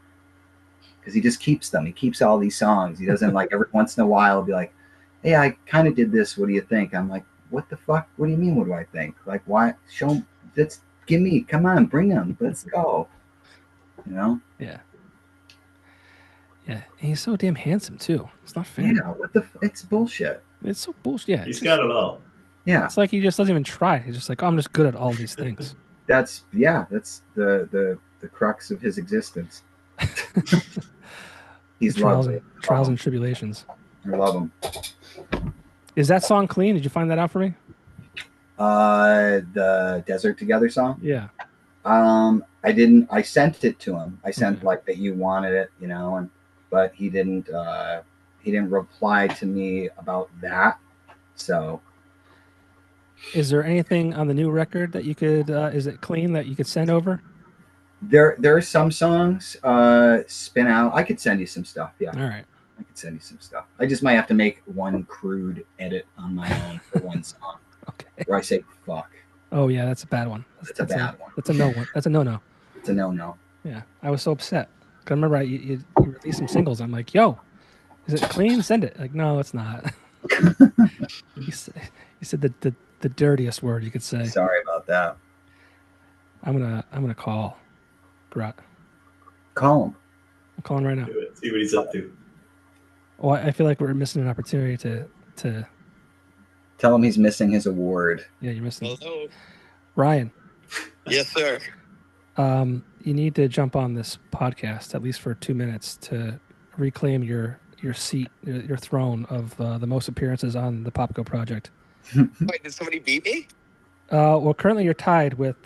Because he just keeps them. He keeps all these songs. He doesn't every once in a while be like, hey, I kind of did this. What do you think? I'm like, what the fuck? What do you mean? What do I think? Why? Show him. Come on, bring him. Let's go. Yeah. Yeah. And he's so damn handsome too. It's not fair. Yeah. It's bullshit. It's so bullshit. Yeah. He's got it all. Yeah. It's he just doesn't even try. He's just I'm just good at all these things. That's the crux of his existence. He's lovely. Trials and tribulations. I love him. Is that song clean? Did you find that out for me? The Desert Together song? Yeah. I didn't. I sent it to him. I sent that you wanted it, but he didn't reply to me about that. So, is there anything on the new record that you could? Is it clean that you could send over? There are some songs. Spin Out. I could send you some stuff. Yeah. All right. I could send you some stuff. I just might have to make one crude edit on my own for one song. Okay. Where I say fuck. Oh yeah, that's a bad one. That's a bad one. That's a no one. That's a no. It's a no. Yeah, I was so upset. Cause I remember you released some singles. I'm like, yo, is it clean? Send it. No, it's not. You said the dirtiest word you could say. Sorry about that. I'm gonna call Grut. Call him. I'm calling right now. Do it. See what he's up to. Well, I feel like we're missing an opportunity to tell him he's missing his award. Yeah, you're missing. Hello. Ryan. Yes, sir. You need to jump on this podcast at least for 2 minutes to reclaim your seat, your throne of the most appearances on the Popko Project. Wait, did somebody beat me? Well, currently you're tied with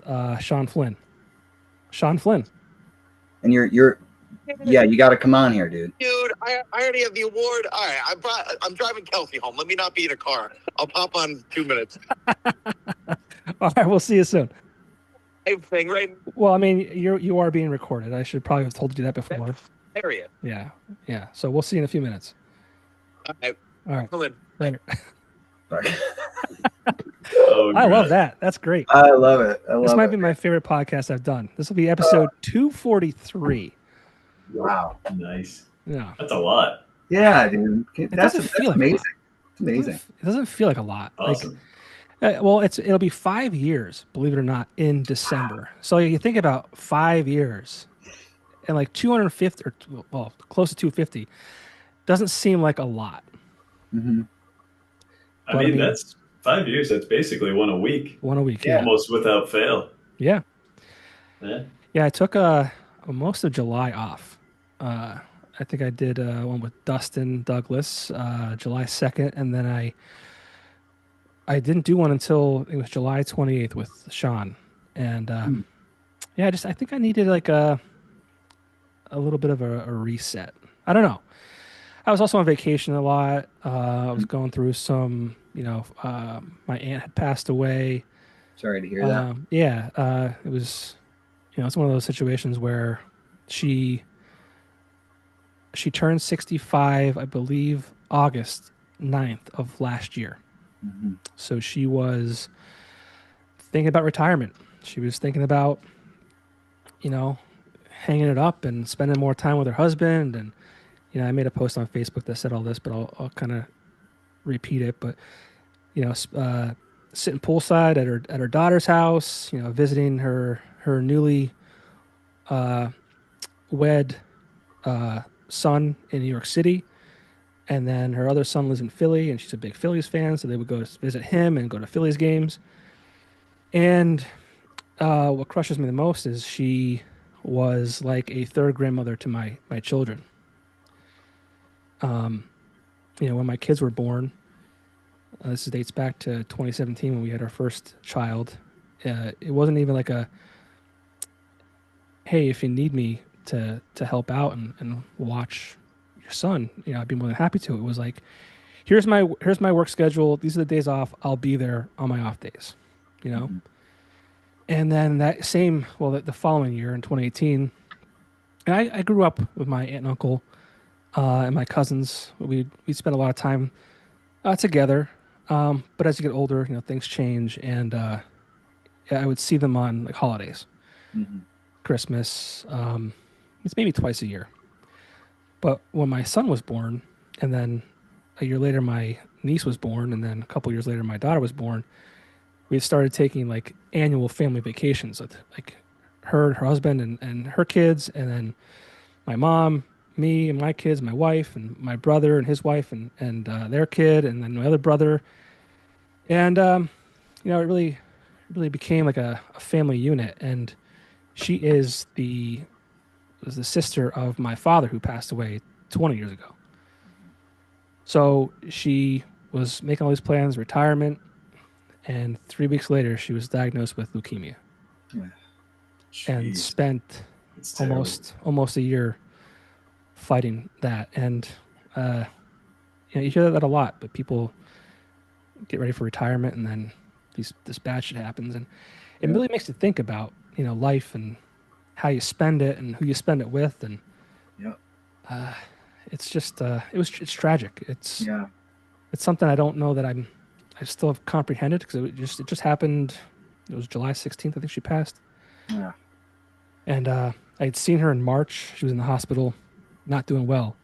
Sean Flynn. Sean Flynn. And you're yeah, you got to come on here, dude. Dude, I already have the award. All right, I'm driving Kelsey home. Let me not be in a car. I'll pop on 2 minutes. All right, we'll see you soon. Thing, right? Well, I mean, you are being recorded. I should probably have told you that before. Area. Yeah. So we'll see you in a few minutes. All right. Come in. Later. Oh, I love that. That's great. I love it. This might be my favorite podcast I've done. This will be episode 243. Wow. Nice. Yeah. That's a lot. Yeah, dude. That's amazing. It's amazing. It doesn't feel like a lot. Awesome. Well, it'll be 5 years, believe it or not, in December. So you think about 5 years and like 250 or well, close to 250 doesn't seem like a lot. Mm-hmm. I mean, that's 5 years. That's basically one a week. Yeah. Almost without fail. Yeah. Yeah. Yeah. I took most of July off. I think I did one with Dustin Douglas, July 2nd, and then I didn't do one until it was July 28th with Sean. And I think I needed like a little bit of a reset. I don't know. I was also on vacation a lot. I was going through some, my aunt had passed away. Sorry to hear that. It was, it's one of those situations where she turned 65, I believe, August 9th of last year. Mm-hmm. So she was thinking about retirement. She was thinking about, hanging it up and spending more time with her husband. And, I made a post on Facebook that said all this, but I'll kind of repeat it. But, sitting poolside at her daughter's house, visiting her newly wed son in New York City. And then her other son lives in Philly, and she's a big Phillies fan, so they would go to visit him and go to Phillies games. And what crushes me the most is she was like a third grandmother to my children. When my kids were born, this dates back to 2017 when we had our first child. It wasn't even like a, hey, if you need me to help out and watch your son, I'd be more than happy to. It was like, here's my work schedule. These are the days off. I'll be there on my off days, Mm-hmm. And then the following year in 2018, and I grew up with my aunt and uncle and my cousins. We spent a lot of time together. But as you get older, things change, and I would see them on like holidays, mm-hmm. Christmas. It's maybe twice a year. But when my son was born, and then a year later my niece was born, and then a couple years later my daughter was born, we started taking like annual family vacations with like her husband and her kids, and then my mom, me and my kids, my wife and my brother and his wife and their kid, and then my other brother. And it really became like a family unit. And she was the sister of my father, who passed away 20 years ago. So she was making all these plans, retirement, and 3 weeks later she was diagnosed with leukemia. And spent almost a year fighting that. And you hear that a lot, but people get ready for retirement, and then this bad shit happens, and it really makes you think about life and how you spend it and who you spend it with, and it's just it's tragic. It's something I don't know that I still have comprehended, because it just happened. It was July 16th, I think she passed. Yeah. And I had seen her in March. She was in the hospital, not doing well,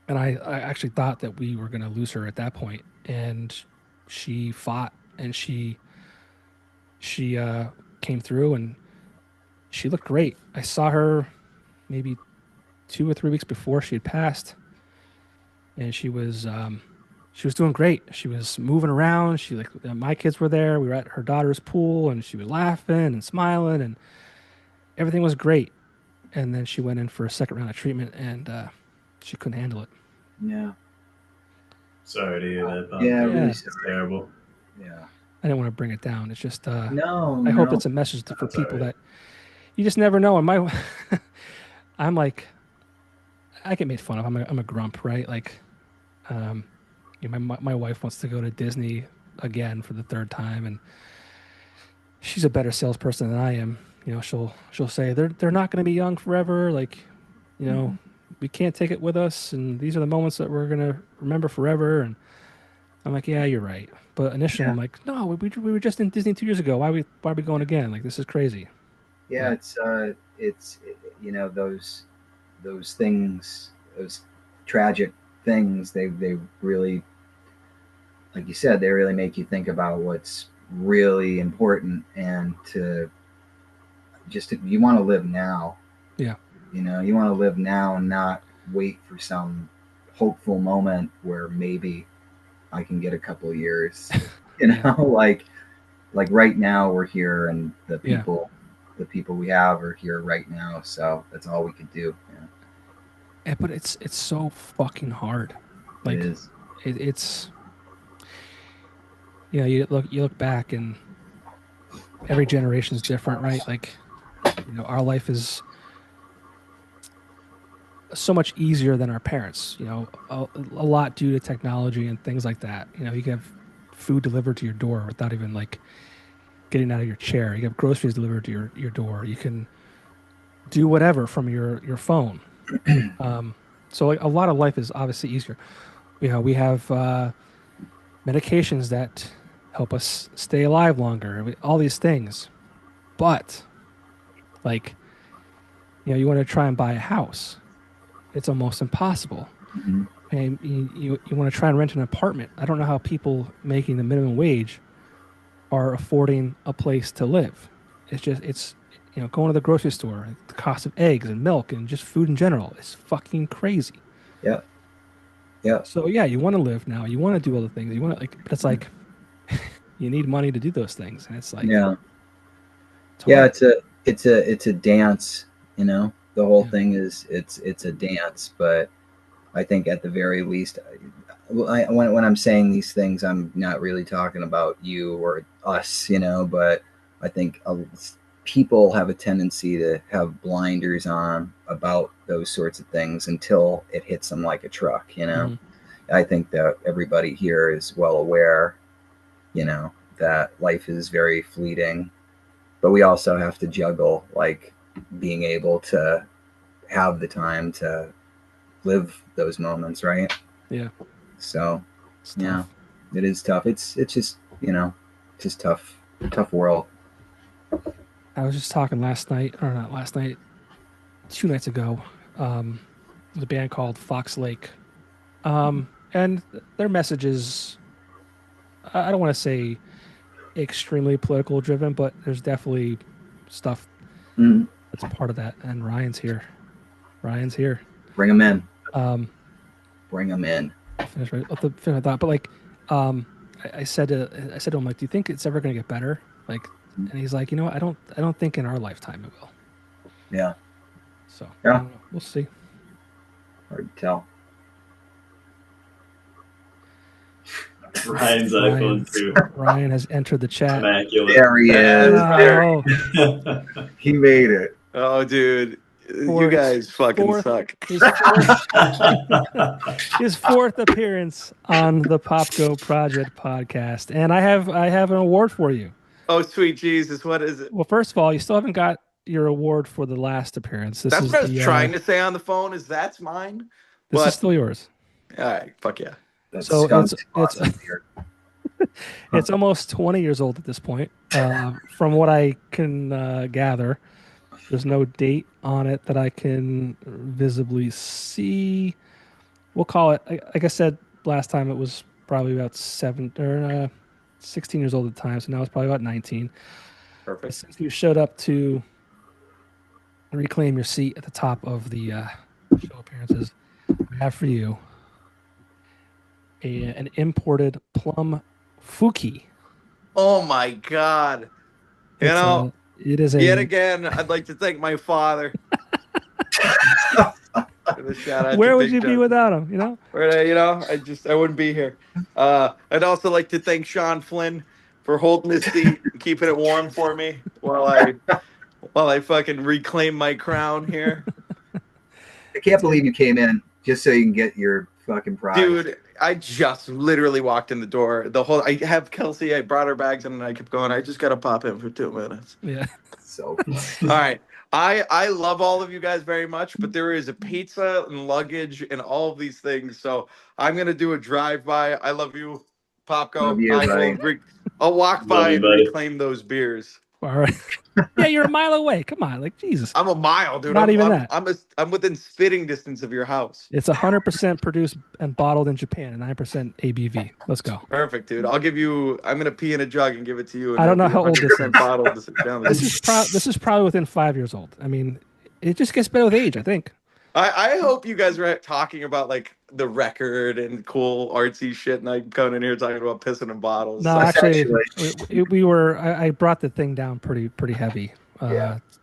and I actually thought that we were going to lose her at that point. And she fought, and she came through, and she looked great. I saw her maybe 2 or 3 weeks before she had passed, and she was doing great. She was moving around. My kids were there. We were at her daughter's pool, and she was laughing and smiling, and everything was great. And then she went in for a second round of treatment, and she couldn't handle it. Yeah. Sorry to hear that, Bob. Yeah, really it's terrible. Yeah. I didn't want to bring it down. It's just no. I hope it's a message for people that you just never know. And I'm like, I get made fun of. I'm a grump, right? Like, my wife wants to go to Disney again for the third time, and she's a better salesperson than I am. She'll say they're not going to be young forever. Like, we can't take it with us, and these are the moments that we're going to remember forever. And I'm like, yeah, you're right. But initially, I'm like, no, we were just in Disney 2 years ago. Why are we going again? Like, this is crazy. Yeah, it's those things, those tragic things. They really, like you said, they really make you think about what's really important, and you want to live now. Yeah. You want to live now and not wait for some hopeful moment where maybe I can get a couple of years. Like right now we're here, and the people we have are here right now. So that's all we could do. Yeah, but it's so fucking hard. Like, it is. It's you look back, and every generation is different, right? Like, our life is so much easier than our parents, a lot due to technology and things like that. You can have food delivered to your door without even like getting out of your chair. You have groceries delivered to your door. You can do whatever from your phone. So like, a lot of life is obviously easier. We have medications that help us stay alive longer, all these things. But like, you want to try and buy a house, it's almost impossible. Mm-hmm. And you want to try and rent an apartment. I don't know how people making the minimum wage are affording a place to live. It's going to the grocery store, the cost of eggs and milk and just food in general is fucking crazy. Yeah. Yeah. So yeah, you want to live now. You want to do other things. You want to but it's like you need money to do those things, and it's like it's a dance. The whole thing is it's a dance, but I think at the very least, when I'm saying these things, I'm not really talking about you or us, but I think people have a tendency to have blinders on about those sorts of things until it hits them like a truck, Mm-hmm. I think that everybody here is well aware, that life is very fleeting, but we also have to juggle, like, being able to have the time to live those moments, right? Yeah. So it is tough. It's just just tough world. I was just talking last night, or not last night, 2 nights ago. There's a band called Fox Lake, and their message is, I don't want to say extremely political driven, but there's definitely stuff that's part of that. And Ryan's here. Bring him in. Bring him in. I'll finish my thought. But like, I said to him, like, do you think it's ever going to get better? Like, and he's like, I don't think in our lifetime it will. Yeah. So yeah, we'll see. Hard to tell. Ryan's iPhone too. Ryan has entered the chat. Immaculate. There he is. Oh. He made it. Oh, dude. You guys fucking suck. His fourth appearance on the Popko Project Podcast. And I have an award for you. Oh, sweet Jesus. What is it? Well, first of all, you still haven't got your award for the last appearance. That's what I was trying to say on the phone, is that's mine. This is still yours. All right. Fuck yeah. That's so awesome. It's almost 20 years old at this point. From what I can gather, there's no date on it that I can visibly see. We'll call it, like I said last time, it was probably about 16 years old at the time, so now it's probably about 19. Perfect. Since you showed up to reclaim your seat at the top of the show appearances, I have for you an imported plum Fuki. Oh my God. It is yet again. I'd like to thank my father. Where would you be without him? You know. I wouldn't be here. I'd also like to thank Sean Flynn for holding his seat and keeping it warm for me while I fucking reclaim my crown here. I can't believe you came in just so you can get your fucking prize. Dude, I just literally walked in the door. I have Kelsey, I brought her bags and I kept going. I just got to pop in for 2 minutes. Yeah. So all right. I love all of you guys very much, but there is a pizza and luggage and all of these things. So I'm going to do a drive-by. I love you, Popko. Love you, I'll walk by and reclaim those beers. All right. Yeah, you're a mile away. Come on, like Jesus. I'm a mile, dude. Not even that. I'm within spitting distance of your house. It's 100% produced and bottled in Japan, and 9% ABV. Let's go. Perfect, dude. I'm gonna pee in a jug and give it to you. I don't know how old this is. Bottled this is probably within 5 years old. I mean, it just gets better with age, I think. I hope you guys are talking about like the record and cool artsy shit, and I'm coming in here talking about pissing in bottles. No, actually, we were. I brought the thing down pretty heavy,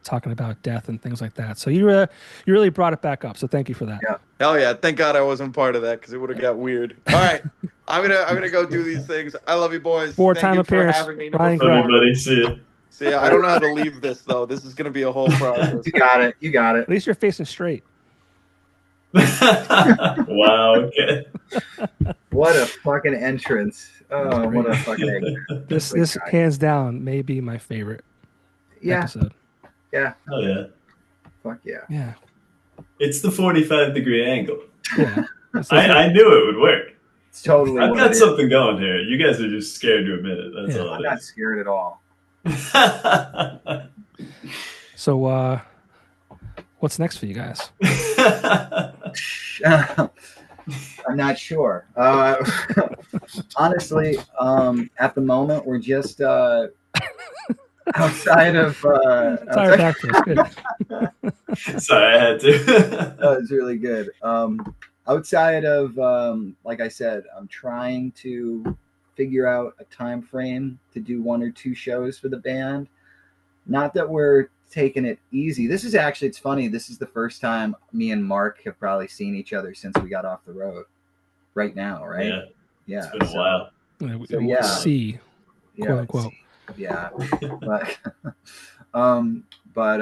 talking about death and things like that. So you really brought it back up. So thank you for that. Yeah. Hell yeah! Thank God I wasn't part of that because it would have got weird. All right, I'm gonna go do these things. I love you, boys. 4-time appearance. Ryan, buddy. See ya. See ya. I don't know how to leave this though. This is gonna be a whole process. You got it. At least you're facing straight. Wow. Okay. What a fucking entrance. Oh, what a fucking this hands down may be my favorite episode. Yeah. Oh yeah. Fuck yeah. Yeah. It's the 45-degree angle. Yeah. I knew it would work. It's totally. I've got something going here. You guys are just scared to admit it. That's all. I'm not scared at all. So what's next for you guys? I'm not sure. Honestly, at the moment, we're just outside of. Sorry, back to us. Good. Sorry, I had to. That was really good. Outside of, like I said, I'm trying to figure out a time frame to do 1 or 2 shows for the band. Not that we're taking it easy. This is actually, it's funny. This is the first time me and Mark have probably seen each other since we got off the road. Right now, right? Yeah. It's been a while. We'll see. Quote unquote. Yeah. But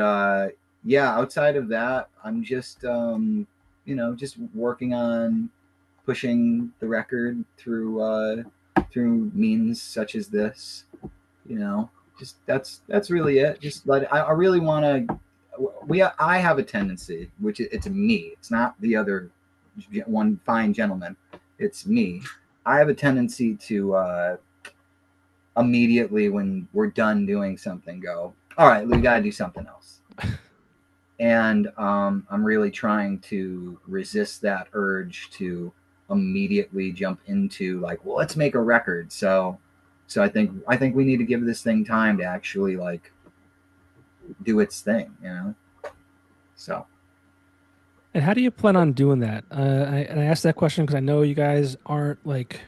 outside of that, I'm just just working on pushing the record through means such as this. Just that's really it. Just I really want to. I have a tendency, which it's me. It's not the other one fine gentleman. It's me. I have a tendency to immediately when we're done doing something, go, all right, we got to do something else. And I'm really trying to resist that urge to immediately jump into like, well, let's make a record. So I think we need to give this thing time to actually like do its thing, So. And how do you plan on doing that? I asked that question because I know you guys aren't like,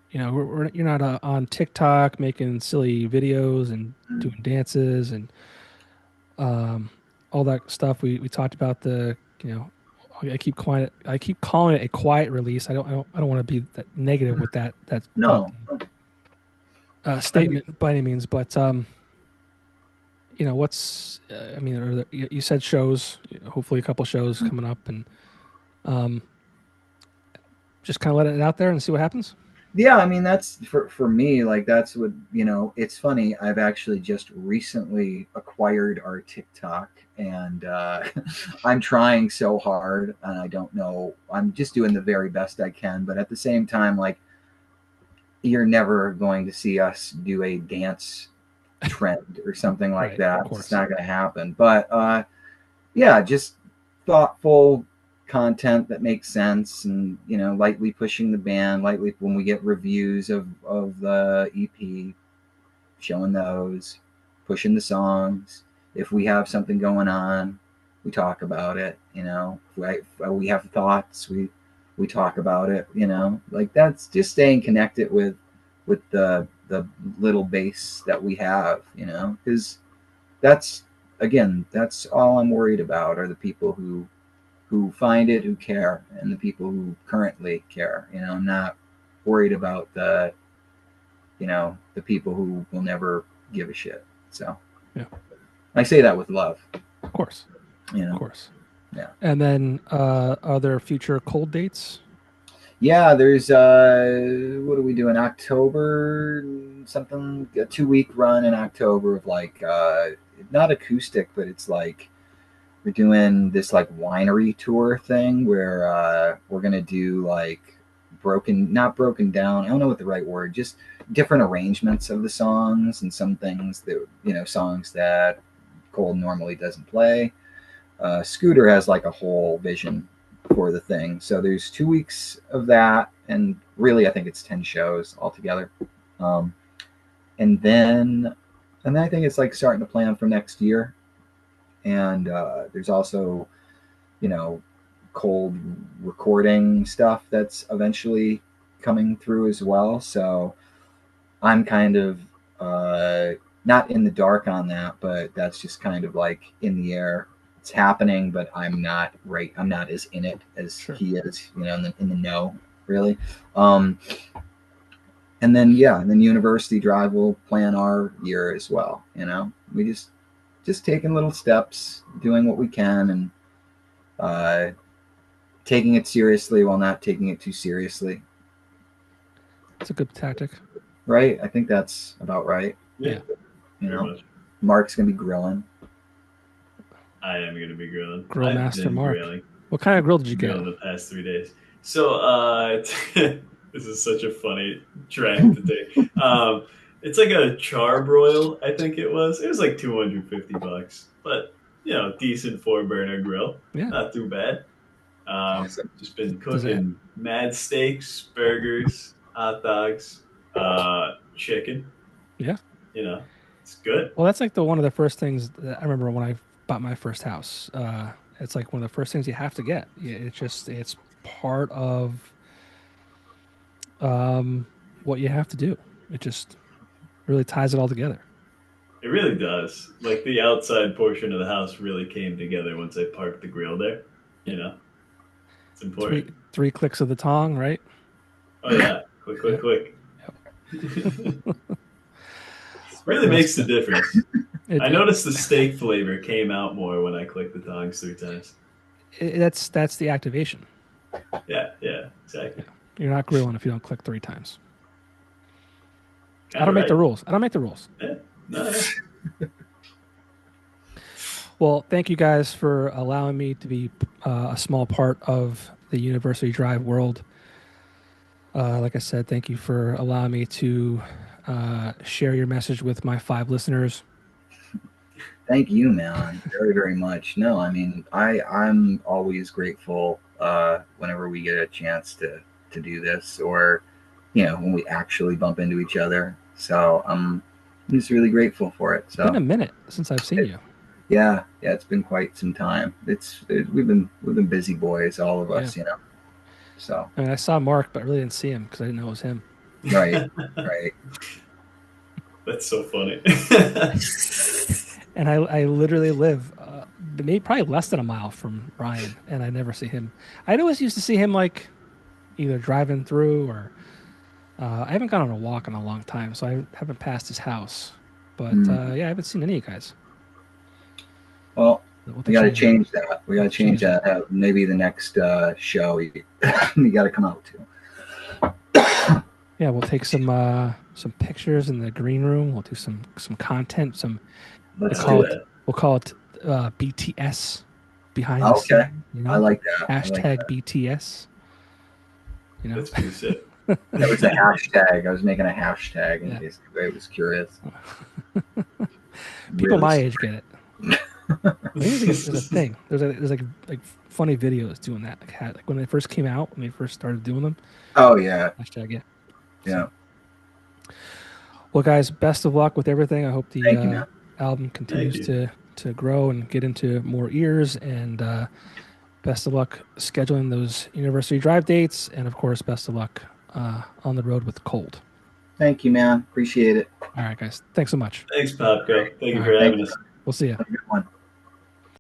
you're not on TikTok making silly videos and doing dances and all that stuff. We talked about the, I keep calling it a quiet release. I don't want to be that negative with that no statement by any means, but you said shows, hopefully a couple shows coming up, and just kind of let it out there and see what happens. Yeah, I mean, that's for me, like that's what, it's funny. I've actually just recently acquired our TikTok, and I'm trying so hard, and I don't know, I'm just doing the very best I can, but at the same time, like, you're never going to see us do a dance trend or something like that. It's not going to happen. But just thoughtful content that makes sense, and lightly pushing the band, lightly when we get reviews of the EP, showing those, pushing the songs. If we have something going on, we talk about it. If we have thoughts, we talk about it. Like that's just staying connected with the little base that we have, because that's all I'm worried about are the people who find it, who care, and the people who currently care. I'm not worried about the people who will never give a shit. So yeah, I say that with love. Of course. Of course. Yeah. And then are there future cold dates? Yeah, there's what do we do in October? Something, a 2-week run in October of like not acoustic, but it's like we're doing this like winery tour thing where we're gonna do like not broken down. I don't know what the right word. Just different arrangements of the songs and some things that songs that Cold normally doesn't play. Scooter has like a whole vision for the thing. So there's 2 weeks of that, and really I think it's 10 shows altogether. And then I think it's like starting to plan for next year. And there's also, Cold recording stuff that's eventually coming through as well. So I'm kind of not in the dark on that, but that's just kind of like in the air. It's happening, but I'm not as in it as he is, in the know, really. And then University Drive will plan our year as well. We just taking little steps, doing what we can, and taking it seriously while not taking it too seriously. That's a good tactic. Right? I think that's about right. Yeah. Mark's going to be grilling. I am going to be grilling. Grill master Mark. Grilling. What kind of grill did you get? The past 3 days. So this is such a funny track to take. It's like a charbroil, I think it was. It was like $250, but decent 4-burner grill. Yeah. Not too bad. Just been cooking mad steaks, burgers, hot dogs, chicken. Yeah. It's good. Well, that's like one of the first things that I remember when I bought my first house. It's like one of the first things you have to get. It's part of what you have to do. It just really ties it all together. It really does. Like the outside portion of the house really came together once I parked the grill there. It's important. Three clicks of the tong, right? Oh yeah, quick. Yep. Really makes the difference. I noticed the steak flavor came out more when I clicked the tongs 3 times. That's the activation. Yeah, exactly. You're not grilling if you don't click 3 times. I don't make the rules. Yeah. No. Well, thank you guys for allowing me to be a small part of the University Drive world. Like I said, thank you for allowing me to share your message with my 5 listeners. Thank you, man, very, very much. No, I mean, I'm always grateful whenever we get a chance to do this, or when we actually bump into each other. So I'm just really grateful for it. So it's been a minute since I've seen you. Yeah, it's been quite some time. We've been busy boys, all of us, So I mean, I saw Mark, but I really didn't see him because I didn't know it was him. Right. That's so funny. And I literally live maybe probably less than a mile from Ryan, and I never see him. I always used to see him like either driving through or I haven't gone on a walk in a long time, so I haven't passed his house. But I haven't seen any of you guys. Well, we got to change that. We got to change that. Maybe the next show you got to come out to. Yeah, we'll take some pictures in the green room. We'll do some content. We'll call it BTS behind the scene. I like that. Hashtag BTS. That's pretty sick. That was a hashtag. I was making a hashtag in case anybody was curious. People my age get it. There's a thing. There's like funny videos doing that. Like when they first came out, when they first started doing them. Oh yeah. Hashtag yeah. Well, guys, best of luck with everything. I hope the album continues to grow and get into more ears. And best of luck scheduling those University Drive dates. And of course, best of luck on the road with Cold. Thank you, man. Appreciate it. All right, guys. Thanks so much. Thanks, Popko. Thank you for having us. We'll see you. Have a good one.